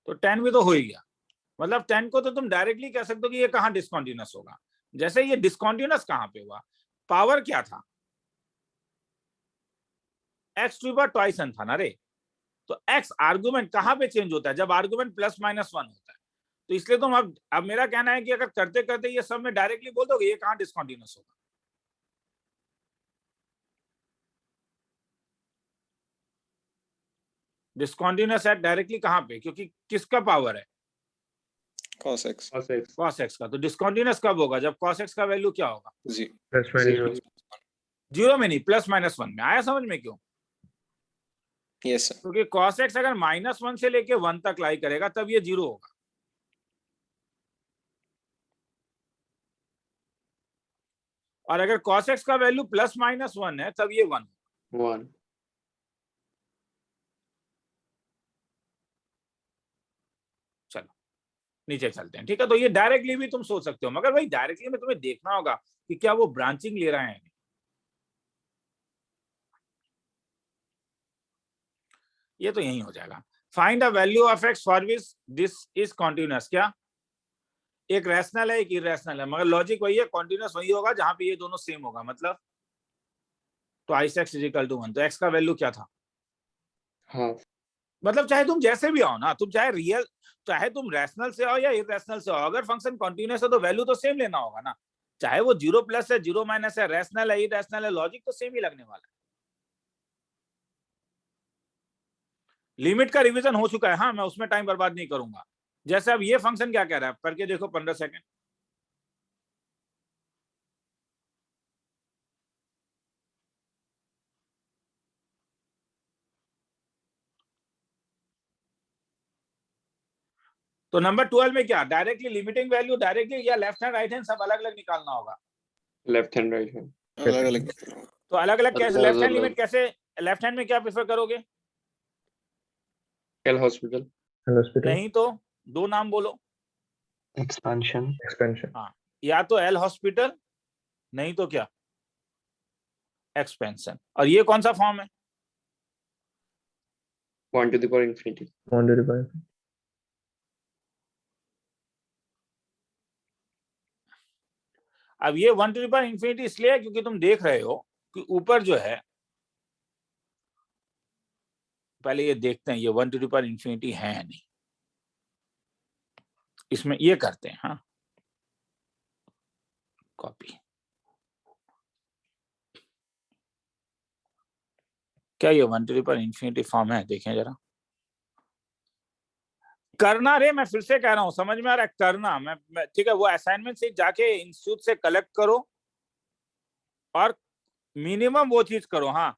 तो 10 भी तो हो ही गया। मतलब 10 को तो तुम डायरेक्टली कह सकते हो कि ये कहां डिसकंटिन्यूअस होगा। जैसे ये डिसकंटिन्यूअस कहां पे हुआ, पावर क्या था, x³ ट्वाइस n था ना रे। तो x आर्गुमेंट कहां पे चेंज होता है, जब आर्गुमेंट प्लस माइनस 1 होता है। तो इसलिए तुम अब मेरा कहना है कि अगर करते करते ये सब में डायरेक्टली बोल दोगे ये कहां डिसकंटिन्यूअस होगा। डिसकंटिन्यूअस है डायरेक्टली कहां पे, क्योंकि किसका पावर है, cos x cos x का। तो डिसकंटिन्यूअस कब होगा, जब cos x का वैल्यू क्या होगा, प्लस माइनस 0 में नहीं, प्लस माइनस 1 में। आया समझ में? क्यों? yes sir क्योंकि cos x अगर -1 से लेके 1 तक लाई करेगा तब ये 0 होगा। और अगर cos x का वैल्यू प्लस माइनस 1 है तब ये 1। 1 चलो नीचे चलते हैं, ठीक है। तो ये डायरेक्टली भी तुम सोच सकते हो, मगर भाई डायरेक्टली में तुम्हें देखना होगा कि क्या वो ब्रांचिंग ले रहे हैं। ये तो यही हो जाएगा। Find the value of x for which this is continuous. क्या एक रैशनल है एक इरेशनल है, मगर लॉजिक वही है, कॉन्टिन्यूअस वही होगा जहां पे ये दोनों सेम होगा। मतलब तो x = 1, तो x का वैल्यू क्या था, हाफ। मतलब चाहे तुम जैसे भी आओ ना, तुम चाहे रियल, चाहे तुम रैशनल से आओ या इरेशनल से आओ, अगर फंक्शन कॉन्टिन्यूअस है तो वैल्यू तो सेम लेना होगा ना। चाहे वो 0 प्लस है, 0 माइनस है, रैशनल है, इरेशनल है, लॉजिक तो सेम ही लगने वाला है। लिमिट का रिवीजन हो चुका है, हाँ, मैं उसमें टाइम बर्बाद नहीं करूंगा। जैसे अब ये फंक्शन क्या कह रहा है, करके देखो 15 सेकंड। तो नंबर 12 में क्या, डायरेक्टली लिमिटिंग वैल्यू डायरेक्टली या लेफ्ट हैंड राइट हैंड सब अलग अलग निकालना होगा। Left hand right hand. अलग अलग तो अलग अलग कैसे, लेफ्ट हैंड अलग-अलग। लिमिट कैसे, लेफ्ट हैंड में क्या प्रेफर करोगे? L hospital. हॉस्पिटल नहीं तो दो नाम बोलो। एक्सपेंशन एक्सपेंशन हाँ, या तो एल हॉस्पिटल, नहीं तो क्या, एक्सपेंशन। और ये कौन सा फॉर्म है, 1 to the power infinity। Boundary by अब ये 1 टू द पावर इंफिनिटी इसलिए है क्योंकि तुम देख रहे हो कि ऊपर जो है, पहले ये देखते हैं ये 1 टू द पावर इंफिनिटी है या नहीं। इसमें ये करते हैं, हाँ, कॉपी। क्या ये 1 to the power infinity form है, देखें जरा। करना रे, मैं फिर से कह रहा हूं, समझ में आ रहा है, करना। मैं ठीक है, वो असाइनमेंट से जाके इंस्टीट्यूट से कलेक्ट करो और मिनिमम वो चीज करो। हाँ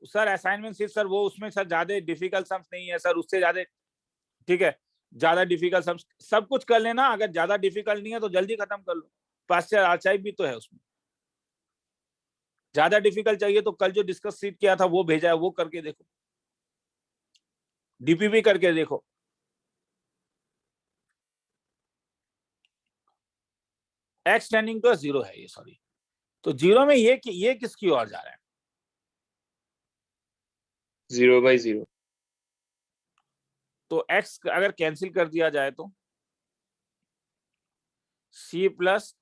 सर, असाइनमेंट शीट सर वो उसमें सर ज्यादा डिफिकल्ट सम्स नहीं है सर, उससे ज्यादा, ठीक है। ज्यादा डिफिकल्ट सब कुछ कर लेना, अगर ज्यादा डिफिकल्ट नहीं है तो जल्दी खत्म कर लो, पास्चर आर्काइव भी तो है उसमें। ज्यादा डिफिकल्ट चाहिए तो कल जो डिस्कस शीट किया था वो भेजा है, वो करके देखो, डीपीपी करके देखो। एक्स टेंडिंग टू 0 है ये, सॉरी, तो 0 में ये किसकी ओर जा रहा है? 0/0। तो x अगर कैंसिल कर दिया जाए तो c plus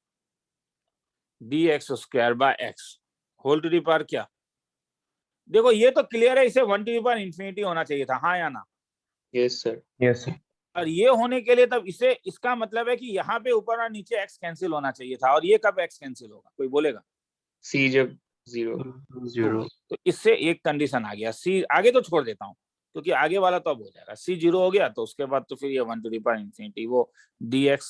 dx² whole to the power क्या? देखो ये तो क्लियर है, इसे 1 टू दी पावर इंफिनिटी होना चाहिए था, हाँ या ना? Yes sir. Yes, sir. और ये होने के लिए तब इसे, इसका मतलब है कि यहाँ पे ऊपर और नीचे x कैंसिल होना चाहिए था, और ये कब x कैंसिल होगा, कोई बोलेगा? C जब 0। 0. तो इससे एक कंडीशन आ गया, c आगे तो छोड़ देता हूँ क्योंकि आगे वाला तो अब हो जाएगा, c 0 हो गया तो उसके बाद तो फिर ये 1 टू दी पावर इंफिनिटी, वो dx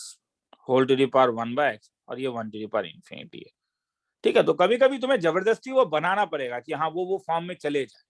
whole to the power 1/x और ये 1 टू दी पावर इंफिनिटी है। ठीक है, तो कभी कभी तुम्हें जबरदस्ती वो बनाना पड़ेगा कि हाँ वो फॉर्म में चले जाए।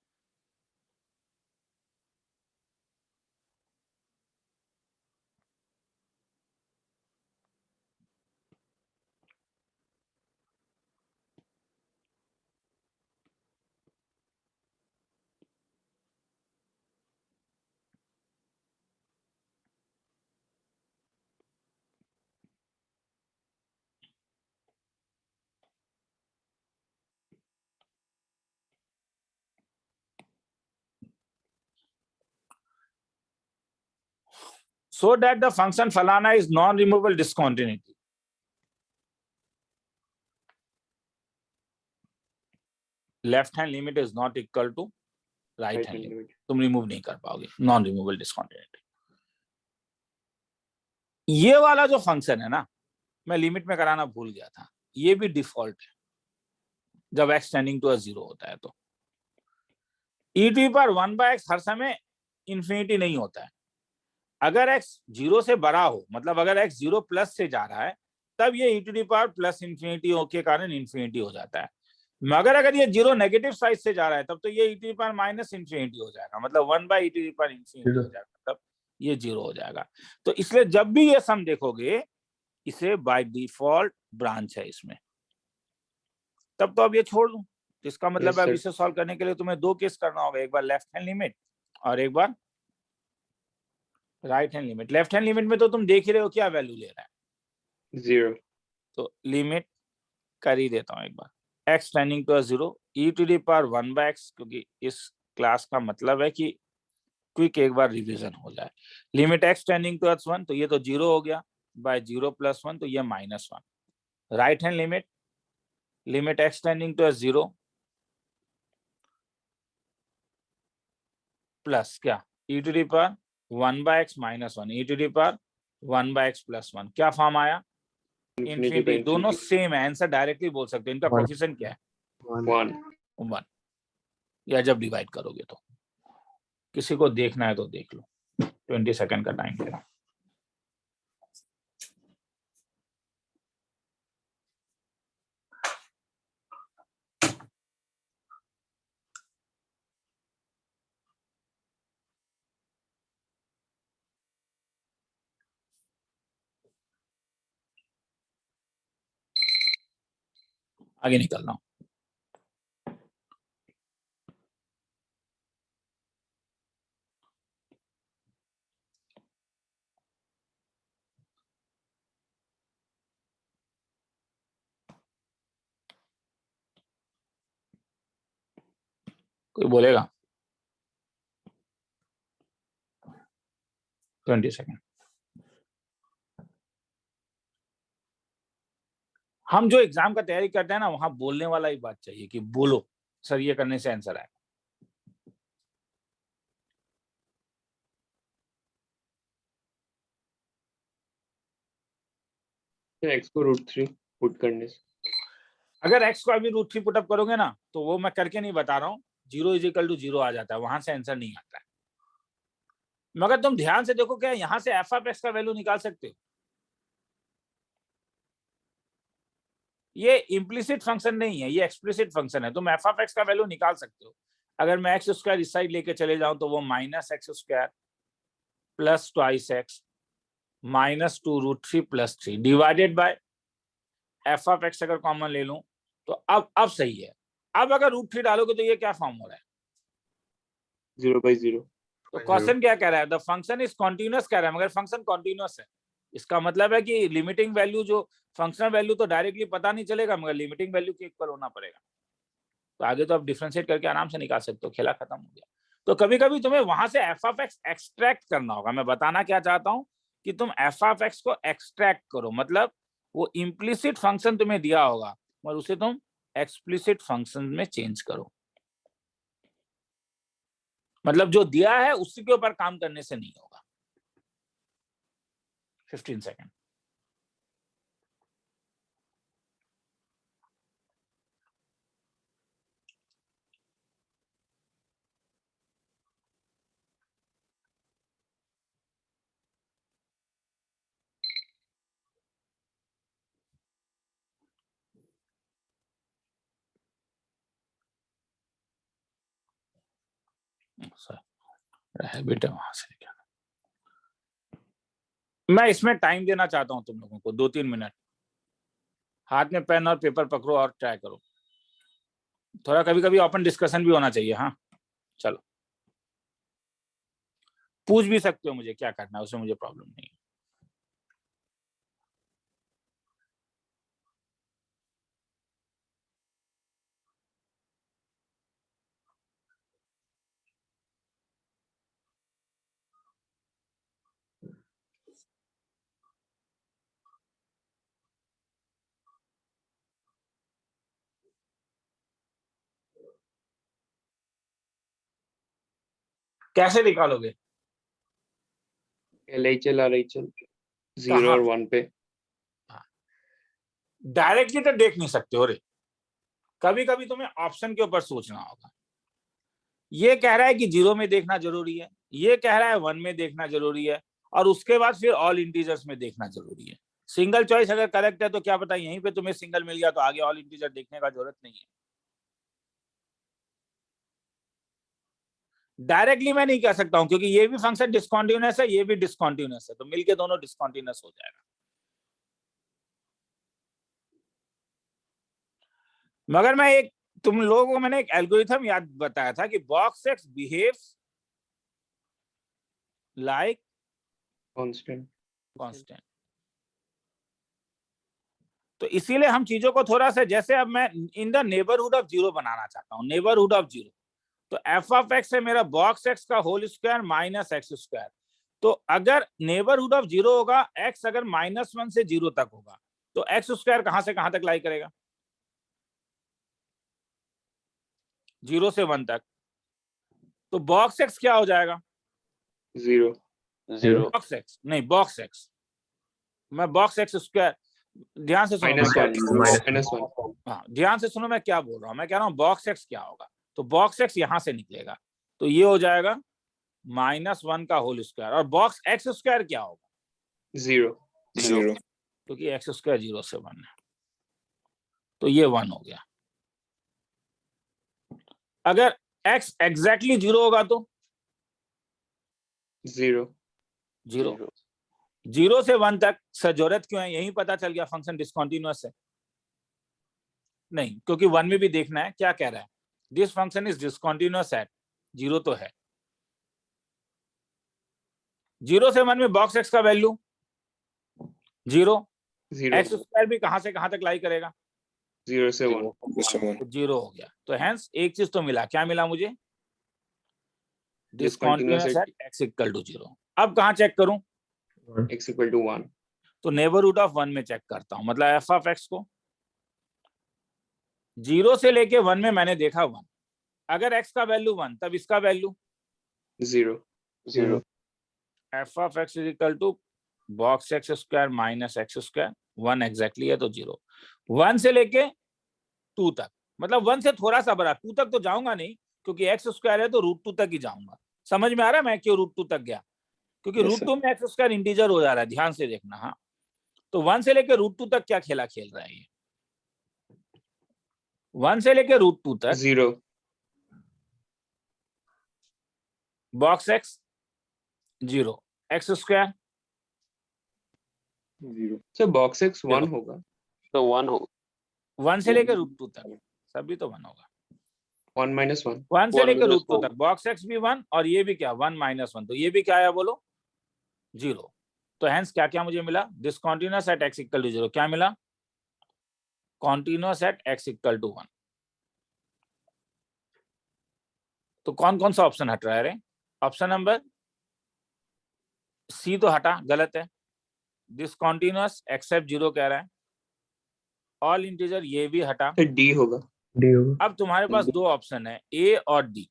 So that the function falana is non-removable discontinuity. Left hand limit is not equal to right hand limit. तुम रिमूव नहीं कर पाओगे, नॉन रिमूवेबल डिस्कंटिन्यूटी। ये वाला जो फंक्शन है ना, मैं लिमिट में कराना भूल गया था, ये भी डिफॉल्ट है जब x टेंडिंग टू 0 होता है। तो e to the power 1/x हर समय इंफिनिटी नहीं होता है। अगर x 0 से बड़ा हो, मतलब अगर x 0 प्लस से जा रहा है, तब ये e to the power plus infinity के कारण इंफिनिटी हो जाता है। मगर अगर ये 0 नेगेटिव साइड से जा रहा है, तब तो ये e to the power minus infinity हो जाएगा, मतलब 1/e to the power infinity हो जाएगा, तब ये 0 हो जाएगा। तो इसलिए जब भी ये सम देखोगे, इसे बाय डिफॉल्ट ब्रांच है इसमें, तब तो अब ये छोड़ दूं, तो इसका मतलब अब इसे सॉल्व करने के लिए तुम्हें दो केस करना होगा, एक बार लेफ्ट हैंड लिमिट और एक बार right hand limit. Left hand limit में तो तुम देख ही रहे हो क्या वैल्यू ले रहा है, 0। तो लिमिट कर ही देता हूं एक बार, x tending to 0 e to the power 1/x, क्योंकि इस क्लास का मतलब है कि क्विक एक बार रिवीजन हो जाए। लिमिट x टेंडिंग टू 1, तो ये तो 0 हो गया, बाय 0 + 1 तो ये -1। Right hand limit, limit x tending to 0 plus क्या, e to the power 1/x -1, e to the power 1/x + 1, क्या फॉर्म आया? इंफिनिटी। दोनों सेम है, आंसर डायरेक्टली बोल सकते हो। इनका कोएफिशिएंट क्या है? 1। या जब डिवाइड करोगे तो, किसी को देखना है तो देख लो, 20 सेकंड का टाइम दे रहा हूं। आगे निकल रहा हूं। कोई बोलेगा? 20 सेकंड। हम जो एग्जाम का तैयारी करते हैं ना, वहां बोलने वाला ही बात चाहिए कि बोलो सर ये करने से आंसर आएगा। x को √3 पुट करने से, अगर x को अभी √3 पुटअप करोगे ना, तो वो मैं करके नहीं बता रहा हूँ, 0 = 0 आ जाता है, वहां से आंसर नहीं आता है। मगर तुम ध्यान से देखो, क्या यहां से f(x) का वैल्यू निकाल सकते हो? ये इम्प्लिसिट फंक्शन नहीं है, ये एक्सप्लिसिट फंक्शन है। तुम f(x) का वैल्यू निकाल सकते हो। अगर मैं x² इस साइड लेके चले जाऊं तो वो -x², plus twice x minus 2√3 plus 3 divided by F of x अगर कॉमन ले लूं तो अब सही है। अब अगर √3 डालोगे तो ये क्या फॉर्म हो रहा है? 0/0. तो क्वेश्चन क्या कह रहा है? द फंक्शन इज कॉन्टिन्यूअस कह रहा है, मगर फंक्शन कॉन्टिन्यूअस है। इसका मतलब है कि लिमिटिंग वैल्यू जो फंक्शनल वैल्यू तो डायरेक्टली पता नहीं चलेगा, मगर लिमिटिंग वैल्यू के इक्वल होना पड़ेगा। तो आगे तो आप डिफरेंशिएट करके आराम से निकाल सकते हो, खेला खत्म हो गया। तो कभी कभी तुम्हें वहां से एफ ऑफ एक्स एक्सट्रैक्ट करना होगा। मैं बताना क्या चाहता हूं कि तुम एफ ऑफ एक्स को एक्सट्रैक्ट करो, मतलब वो इम्प्लिसिट फंक्शन तुम्हें दिया होगा और उसे तुम एक्सप्लिसिट फंक्शन में चेंज करो। मतलब जो दिया है उसी के ऊपर काम करने से नहीं होगा। 15 सेकेंड। बेटा वहां से मैं इसमें टाइम देना चाहता हूं तुम लोगों को 2-3 मिनट। हाथ में पेन और पेपर पकड़ो और ट्राई करो। थोड़ा कभी कभी ओपन डिस्कशन भी होना चाहिए। हाँ चलो, पूछ भी सकते हो मुझे क्या करना है, उसमें मुझे प्रॉब्लम नहीं है। कैसे निकालोगे? LHL RHL 0 कहाँ? और 1 पे। डायरेक्टली तो देख नहीं सकते हो रे, कभी कभी तुम्हें ऑप्शन के ऊपर सोचना होगा। ये कह रहा है कि 0 में देखना जरूरी है, ये कह रहा है 1 में देखना जरूरी है, और उसके बाद फिर ऑल इंटीजर्स में देखना जरूरी है। सिंगल चॉइस अगर करेक्ट है तो क्या पता यहीं पे तुम्हें सिंगल मिल गया तो आगे ऑल इंटीजर देखने का जरूरत नहीं है। डायरेक्टली मैं नहीं कह सकता हूं क्योंकि ये भी फंक्शन डिसकंटीन्यूअस है, ये भी डिसकंटीन्यूअस है, तो मिलके दोनों डिसकंटीन्यूअस हो जाएगा। मगर मैं एक तुम लोगों को मैंने एक एल्गोरिथम याद बताया था कि box x behaves like constant. तो इसीलिए हम चीजों को थोड़ा सा, जैसे अब मैं इन द नेबरहुड ऑफ 0 बनाना चाहता हूं, नेबरहुड ऑफ 0, तो एफ ऑफ एक्स है मेरा बॉक्स एक्स का whole square minus x square. तो अगर नेबरहुड ऑफ 0 होगा, एक्स अगर -1 से 0 तक होगा, तो एक्स स्क्वायर कहां से कहां तक लाई करेगा? 0 से 1 तक। तो बॉक्स एक्स क्या हो जाएगा? 0 बॉक्स एक्स नहीं, बॉक्स एक्स, मैं बॉक्स एक्स स्क्वायर, ध्यान से सुनो, -1 हाँ ध्यान से सुनो मैं क्या बोल रहा हूं। मैं कह रहा हूं बॉक्स एक्स क्या होगा, तो बॉक्स एक्स यहां से निकलेगा, तो ये हो जाएगा -1 का होल स्क्वायर। और बॉक्स एक्स स्क्वायर क्या होगा? 0 क्योंकि एक्स स्क्वायर 0 से 1 है, तो ये 1 हो गया। अगर एक्स एग्जैक्टली 0 होगा तो 0 0 से 1 तक सर जरूरत क्यों है? यही पता चल गया फंक्शन डिसकंटीन्यूअस है। नहीं, क्योंकि 1 में भी देखना है क्या कह रहा है, this function is discontinuous at 0 तो है। 0 से 1 में बॉक्स एक्स का वैल्यू 0, एक्स स्क्वायर भी कहां से कहां तक लाई करेगा? 0 से 1 0 हो गया। तो हेंस एक चीज तो मिला, क्या मिला मुझे? Discontinuous at x equal to 0। अब कहां चेक करूं? x equal to 1। तो नेबरहुड ऑफ 1 में चेक करता हूं, मतलब एफ ऑफ एक्स को 0 से लेके 1 में मैंने देखा 1, अगर एक्स का वैल्यू 1 तब इसका value 0 F of x is equal to box x square minus x square, 1 exactly है तो 0। 1 से लेके 2 तक, मतलब 1 से थोड़ा सा बड़ा, 2 तक तो जाऊंगा नहीं क्योंकि एक्स स्क्वायर है तो √2 तक ही जाऊंगा। समझ में आ रहा है मैं क्यों √2 तक गया? क्योंकि √2 में एक्स स्क्वायर इंटीजर हो जा रहा है, ध्यान से देखना। हाँ, तो 1 से लेके √2 तक क्या खेला खेल रहा है ये? 1 से लेके √2 तक 0 box x 0, x square sir box x 1 होगा, तो 1 हो 1 से लेकर √2 तक सभी तो 1 होगा। 1 - 1 1 से 1 लेकर minus √2 1. तक, बॉक्स एक्स भी 1 और ये भी क्या 1 - 1, तो ये भी क्या आया बोलो 0। तो हेंस क्या क्या मुझे मिला, डिसकंटीन्यूअस एट x = 0, क्या मिला कॉन्टिन्यूअस एट x = 1। तो कौन कौन सा ऑप्शन हट रहा है रे, ऑप्शन नंबर सी तो हटा, गलत है। डिसकंटीन्यूअस एक्सेप्ट 0 कह रहा है, ऑल इंटीजर ये भी हटा। तो डी होगा। डी होगा। अब तुम्हारे पास दो ऑप्शन है ए और डी,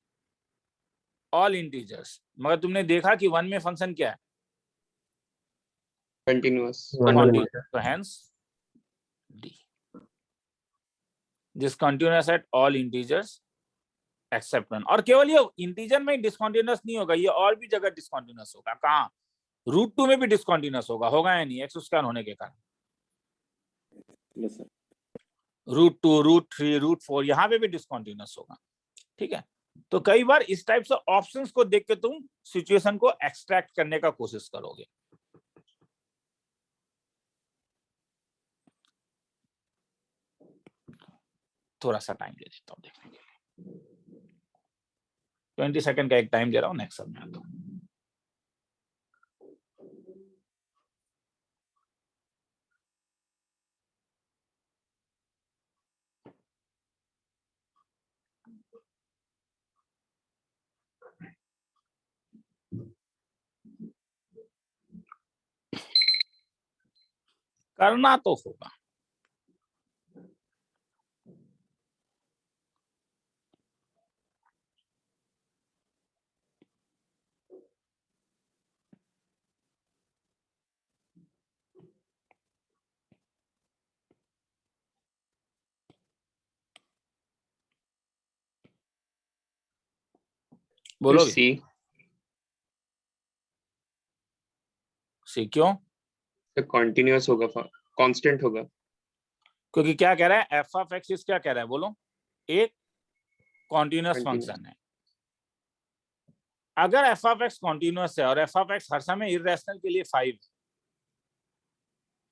ऑल इंटीजर्स, मगर तुमने देखा कि 1 में फंक्शन क्या है कंटिन्यूअस। One Continuous. है। तो hence D. Discontinuous at all integers except 1। और केवल ये इंटीजर में डिसकंटिन्यूअस नहीं होगा, ये और भी जगह डिसकंटिन्यूअस होगा। कहाँ, √2 में भी डिसकंटिन्यूअस होगा या नहीं, एक्स स्क्वायर होने के कारण। √2, √3, √4 यहाँ पे भी डिसकंटिन्यूअस होगा। ठीक है, तो कई बार इस टाइप से ऑप्शंस को देख के तुम सिचुएशन को एक्सट्रैक्ट करने का कोशिश करोगे। थोड़ा सा टाइम दे देता हूँ देखने के लिए, 20 सेकंड का एक टाइम दे रहा हूँ, नेक्स्ट सब में आता हूँ। करना तो होगा। बोलो सी। सी क्यों, तो कंटिन्यूअस होगा, कांस्टेंट होगा। क्योंकि क्या कह रहा है एफ ऑफ एक्स, क्या कह रहा है बोलो, एक कॉन्टिन्यूअस Continuous. फंक्शन है। अगर एफ ऑफ एक्स कॉन्टिन्यूअस है और एफ ऑफ एक्स हर समय इर्रेशनल के लिए 5,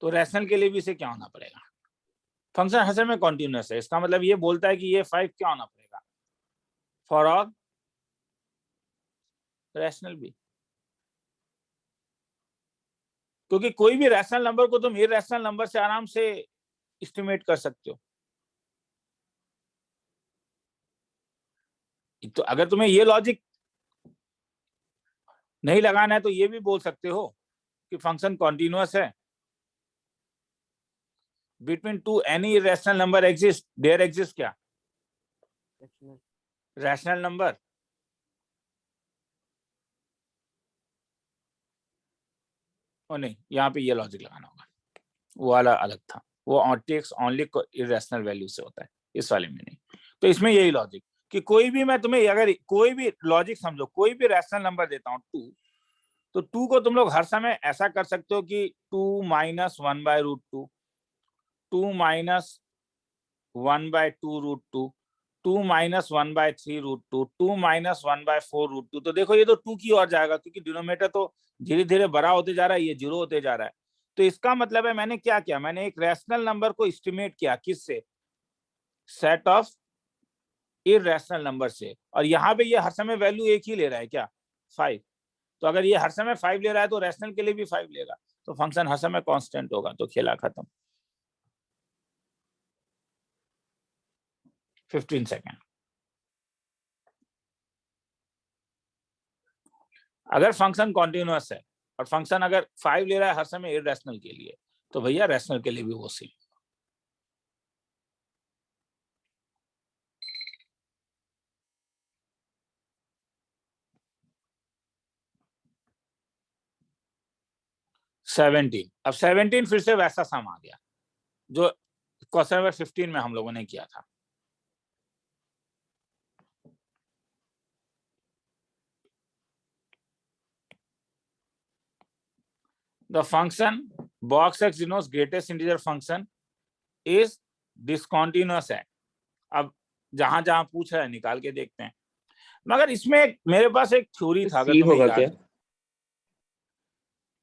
तो रैशनल के लिए भी इसे क्या होना पड़ेगा, फंक्शन हर समय कॉन्टिन्यूअस है, इसका मतलब ये बोलता है कि ये 5 क्या होना पड़ेगा फॉर ऑल रैशनल भी, क्योंकि कोई भी रैशनल नंबर को तुम इर्रेशनल नंबर से आराम से एस्टिमेट कर सकते हो। तो अगर तुम्हें ये लॉजिक नहीं लगाना है तो ये भी बोल सकते हो कि फंक्शन कॉन्टिन्यूअस है, between two any irrational number exist, there exist क्या रैशनल नंबर। और नहीं, यहाँ पे ये लॉजिक लगाना होगा, वो वाला अलग था, वो टेक्स ओनली इर्रेशनल वैल्यू से होता है, इस वाले में नहीं। तो इसमें यही लॉजिक कि कोई भी, मैं तुम्हें अगर कोई भी लॉजिक समझो, कोई भी रैशनल नंबर देता हूँ 2, तो 2 को तुम लोग हर समय ऐसा कर सकते हो कि 2 - 1/√2, 2 - 1/2√2, 2 - 1/3√2, 2 - 1/4√2। तो देखो ये तो 2 की ओर जाएगा, क्योंकि डिनोमिनेटर तो धीरे धीरे बड़ा होते जा रहा है, ये 0 होते जा रहा है। तो इसका मतलब है मैंने क्या किया, मैंने एक रैशनल नंबर को एस्टिमेट किया, किससे, सेट ऑफ इर्रेशनल नंबर से, और यहाँ पे ये हर समय वैल्यू एक ही ले रहा है क्या 5। तो अगर ये हर समय 5 ले रहा है तो रैशनल के लिए भी 5 लेगा, तो फंक्शन हर समय कांस्टेंट होगा, तो खेला खत्म। 15 सेकेंड। अगर फंक्शन कॉन्टिन्यूअस है और फंक्शन अगर 5 ले रहा है हर समय इर्रेशनल के लिए, तो भैया रैशनल के लिए भी वो सी। अब 17 फिर से वैसा सम आ गया जो क्वेश्चन नंबर 15 में हम लोगों ने किया था। The function box x denotes greatest integer function is discontinuous है। अब जहां जहां पूछ रहा है निकाल के देखते हैं, मगर इसमें मेरे पास एक थ्योरी था, अगर सी तुम्हें होगा याद क्या? है।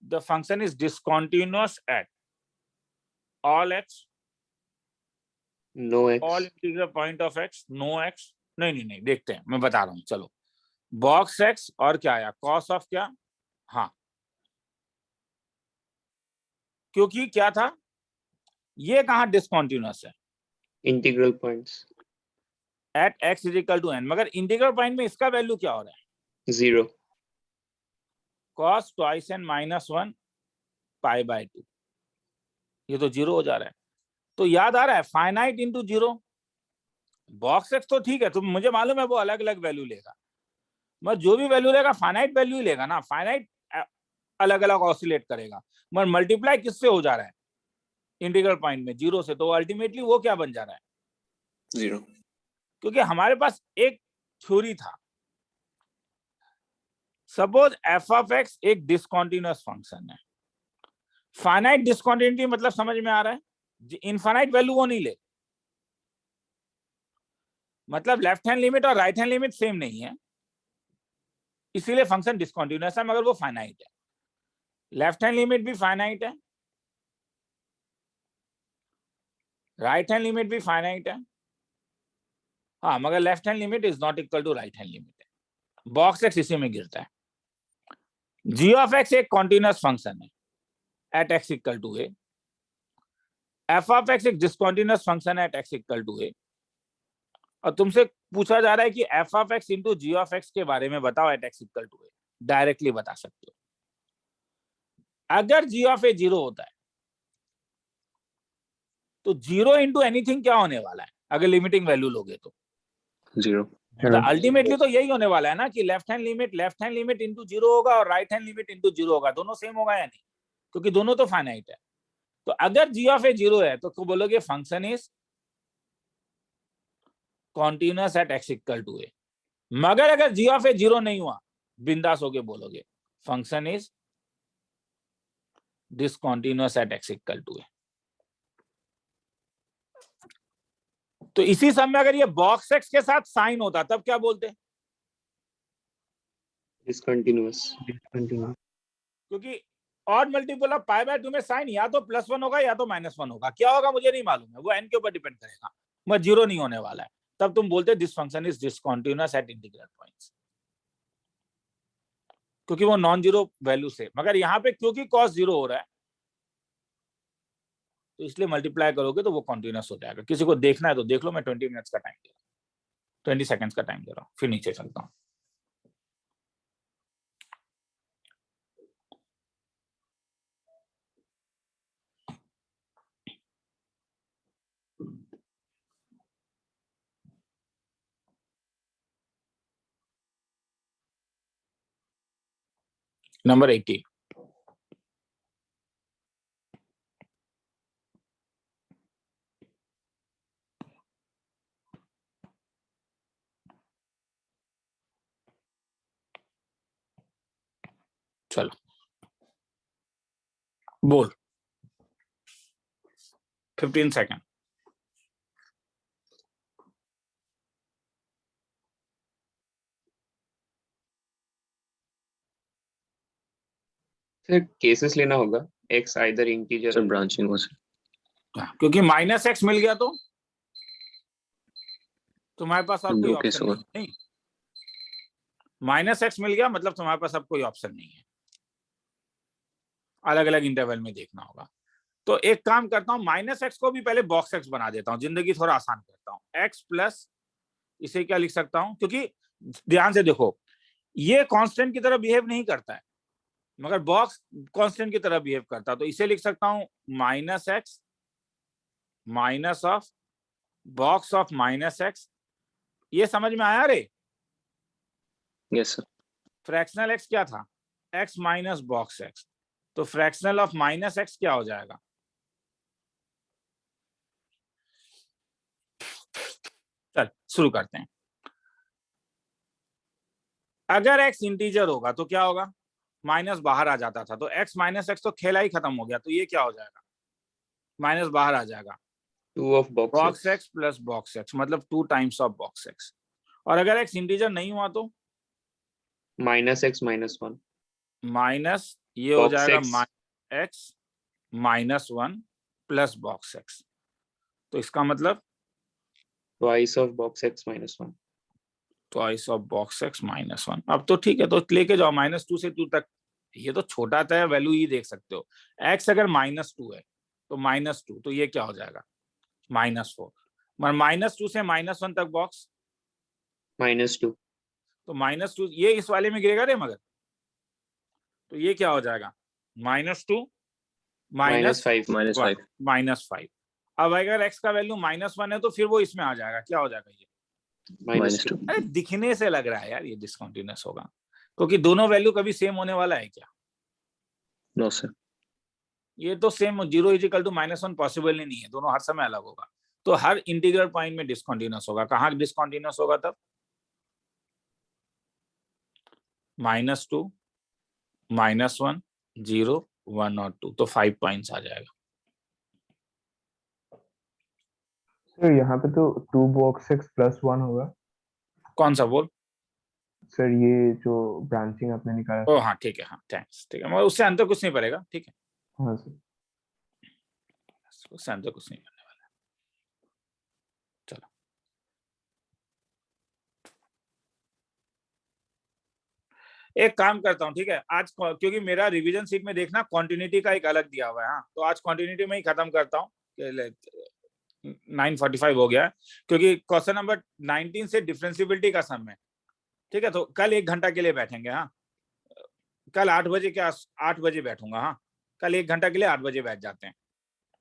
the function is discontinuous at all x, No x. all integral point of x, no x. नहीं, देखते हैं, मैं बता रहा हूँ, चलो। बॉक्स x और क्या आया, cos ऑफ क्या, हाँ, क्योंकि क्या था, ये कहाँ डिसकॉन्टिन्यूअस है, Integral points. At x is equal to n, मगर इंटीग्रल पॉइंट में इसका वैल्यू क्या हो रहा है, 0. cos twice n minus 1 pi by 2, ये तो 0 हो जा रहा है। तो याद आ रहा है, फाइनाइट इंटू 0, बॉक्स एक्स तो ठीक है, तो मुझे मालूम है वो अलग अलग वैल्यू लेगा, मगर जो भी वैल्यू लेगा फाइनाइट वैल्यू ही लेगा ना, फाइनाइट अलग अलग ऑसिलेट करेगा, मगर मल्टीप्लाई किससे हो जा रहा है, इंटीग्रल पॉइंट में 0 से, तो अल्टीमेटली वो क्या बन जा रहा है, 0. क्योंकि हमारे पास एक थ्योरी था, सपोज एफ ऑफ एक्स एक डिसकंटीन्यूअस फंक्शन है, फाइनाइट डिसकंटिन्यूटी मतलब समझ में आ रहा है, इनफाइनाइट वैल्यू वो नहीं ले, मतलब लेफ्ट हैंड लिमिट और राइट हैंड लिमिट सेम नहीं है, इसीलिए फंक्शन डिसकंटीन्यूअस है, मगर वो फाइनाइट है, लेफ्ट हैंड लिमिट भी फाइनाइट है, राइट हैंड लिमिट भी फाइनाइट है, हाँ, मगर left hand limit is not equal to right hand limit है, बॉक्स एक्स इसी में गिरता है। जी ऑफ एक्स एक कॉन्टिन्यूअस फंक्शन है at x equal to A, F of x एक डिसकंटीन्यूअस फंक्शन है at x equal to A, और तुमसे पूछा जा रहा है कि F of x into ji of x के बारे में बताओ at x equal to A, directly बता सकते हो। अगर जी ऑफ ए 0 होता है तो 0 इंटू एनीथिंग क्या होने वाला है, अगर लिमिटिंग वैल्यू लोगे तो 0. मतलब अल्टीमेटली तो यही होने वाला है ना कि लेफ्ट हैंड लिमिट इंटू 0 होगा और राइट हैंड लिमिट इंटू 0 होगा, दोनों सेम होगा या नहीं, क्योंकि दोनों तो फाइनाइट है। तो अगर जी ऑफ ए 0 है तो बोलोगे function is continuous at x equal to a, मगर अगर जी ऑफ ए 0 नहीं हुआ, बिंदास होके बोलोगे function is discontinuous at x equal to a. तो इसी समय अगर ये बॉक्स एक्स के साथ साइन होता तब क्या बोलते, Discontinuous. Discontinuous. क्योंकि odd multiple of pi by 2 में साइन या तो +1 होगा या तो -1 होगा, क्या होगा मुझे नहीं मालूम है, वो n के ऊपर डिपेंड करेगा, मगर 0 नहीं होने वाला है, तब तुम बोलते this function is discontinuous at integral points, क्योंकि वो नॉन जीरो वैल्यू से, मगर यहाँ पे क्योंकि cos 0 हो रहा है तो इसलिए मल्टीप्लाई करोगे तो वो कॉन्टिन्यूअस हो जाएगा। किसी को देखना है तो देख लो, मैं 20 मिनट्स का टाइम दे रहा हूँ, 20 सेकंड्स का टाइम दे रहा हूँ, फिर नीचे चलता हूँ। नंबर 80, चलो बोल, 15 सेकंड। फिर केसेस लेना होगा, x either integer So branching was क्योंकि -x मिल गया तो तुम्हारे पास और कोई दो केस ऑप्शन होगा। नहीं, -x मिल गया मतलब तुम्हारे पास अब कोई ऑप्शन नहीं है, अलग अलग इंटरवल में देखना होगा। तो एक काम करता हूँ, -x को भी पहले बॉक्स x बना देता हूँ, जिंदगी थोड़ा आसान करता हूँ, x प्लस इसे क्या लिख सकता हूँ, क्योंकि ध्यान से देखो ये कांस्टेंट की तरह बिहेव नहीं करता है, मगर बॉक्स कांस्टेंट की तरह बिहेव करता है, तो इसे लिख सकता हूँ -x minus of box of -x। ये समझ में आया रे? yes sir. फ्रैक्शनल x क्या था, x माइनस बॉक्स x, तो फ्रैक्शनल ऑफ -x क्या हो जाएगा, चल शुरू करते हैं। अगर x इंटीजर होगा तो क्या होगा, माइनस बाहर आ जाता था, तो x माइनस x तो खेला ही खत्म हो गया, तो ये क्या हो जाएगा, माइनस बाहर आ जाएगा, 2 of box x plus box x, मतलब 2 टाइम्स ऑफ बॉक्स x। और अगर x इंटीजर नहीं हुआ तो -x -1, माइनस ये हो Box जाएगा X. x -1 plus box x। तो इसका मतलब twice of box x minus 1. Twice of box x -1। अब तो ठीक है, तो लेके जाओ -2 से 2 तक। ये तो छोटा था, वैल्यू ही देख सकते हो। x अगर -2 है तो -2, तो ये क्या हो जाएगा -4। मगर -2 से -1 तक बॉक्स, -2. तो -2 ये इस वाले में गिरेगा रे मगर, तो ये क्या हो जाएगा -2 -5. -5 अब अगर x का वैल्यू -1 है तो फिर वो इसमें आ जाएगा, क्या हो जाएगा ये -2. -2 अरे दिखने से लग रहा है यार ये डिसकंटिन्यूअस होगा, क्योंकि दोनों वैल्यू कभी सेम होने वाला है क्या? नो सर ये तो सेम 0 = -1 पॉसिबल ही नहीं है, दोनों हर समय अलग होगा। तो हर इंटीग्रल पॉइंट में डिसकंटिन्यूअस होगा। कहाँ डिसकंटिन्यूअस होगा तब? -2 -1 0 1 और 2, तो 5 पॉइंट्स आ जाएगा। सर यहाँ पे तो 2 बॉक्स x प्लस 1 होगा कौन सा बोल? सर, ये जो ब्रांचिंग आपने निकाला। ओ हाँ ठीक है, हाँ थैंक्स, ठीक है, मगर उससे अंतर कुछ नहीं पड़ेगा, ठीक है, हाँ सर। उससे अंतर कुछ नहीं करने वाला है। चलो एक काम करता हूँ, ठीक है, आज क्योंकि मेरा रिवीजन सीट में देखना कॉन्टिन्यूटी का एक अलग दिया हुआ है, हाँ, तो आज कॉन्टिन्यूटी में ही खत्म करता हूँ। 9:45 हो गया है, क्योंकि क्वेश्चन नंबर 19 से डिफरेंशिएबिलिटी का सम है, ठीक है। तो कल 1 घंटा के लिए बैठेंगे, हाँ, कल 8 बजे के 8 बजे बैठूंगा, हाँ, कल 1 घंटा के लिए 8 बजे बैठ जाते हैं,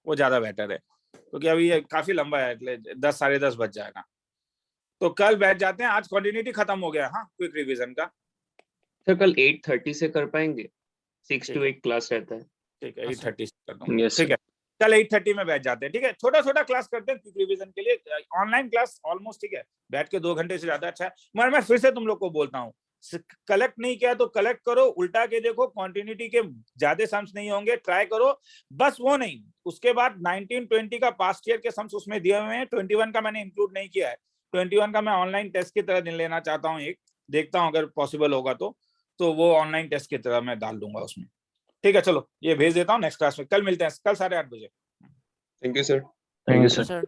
वो ज्यादा बेटर है, क्योंकि अभी ये काफी लंबा है, 10 साढ़े 10 बज जाएगा। तो कल बैठ जाते हैं, आज कॉन्टिन्यूटी खत्म हो गया, हाँ, क्विक रिवीजन का। सर कल 8:30 से कर पाएंगे? 6 ठीक to है। 8 क्लास रहता है। ठीक है, 8:30 कर दूंगा, Yes, ठीक है, कल 8:30 में बैठ जाते हैं, ठीक है। छोटा छोटा क्लास करते हैं क्विक रिवीजन के लिए, ऑनलाइन क्लास ऑलमोस्ट, ठीक है, बैठ के 2 घंटे से ज्यादा अच्छा है। मगर मैं फिर से तुम लोग को बोलता हूँ, कलेक्ट नहीं किया तो कलेक्ट करो, उल्टा के देखो, कॉन्टिन्यूटी के ज्यादा सम्स नहीं होंगे, ट्राई करो, बस वो नहीं। उसके बाद 19-20 का पास्ट ईयर के सम्स उसमें दिए हुए हैं, 21 का मैंने इंक्लूड नहीं किया है। 21 का मैं ऑनलाइन टेस्ट की तरह लेना चाहता हूँ, एक देखता हूँ अगर पॉसिबल होगा तो वो ऑनलाइन टेस्ट की तरह मैं डाल दूंगा उसमें, ठीक है। चलो ये भेज देता हूँ नेक्स्ट क्लास में, कल मिलते हैं, कल 8:30 बजे। Thank you sir. Thank you Thank you. Sir.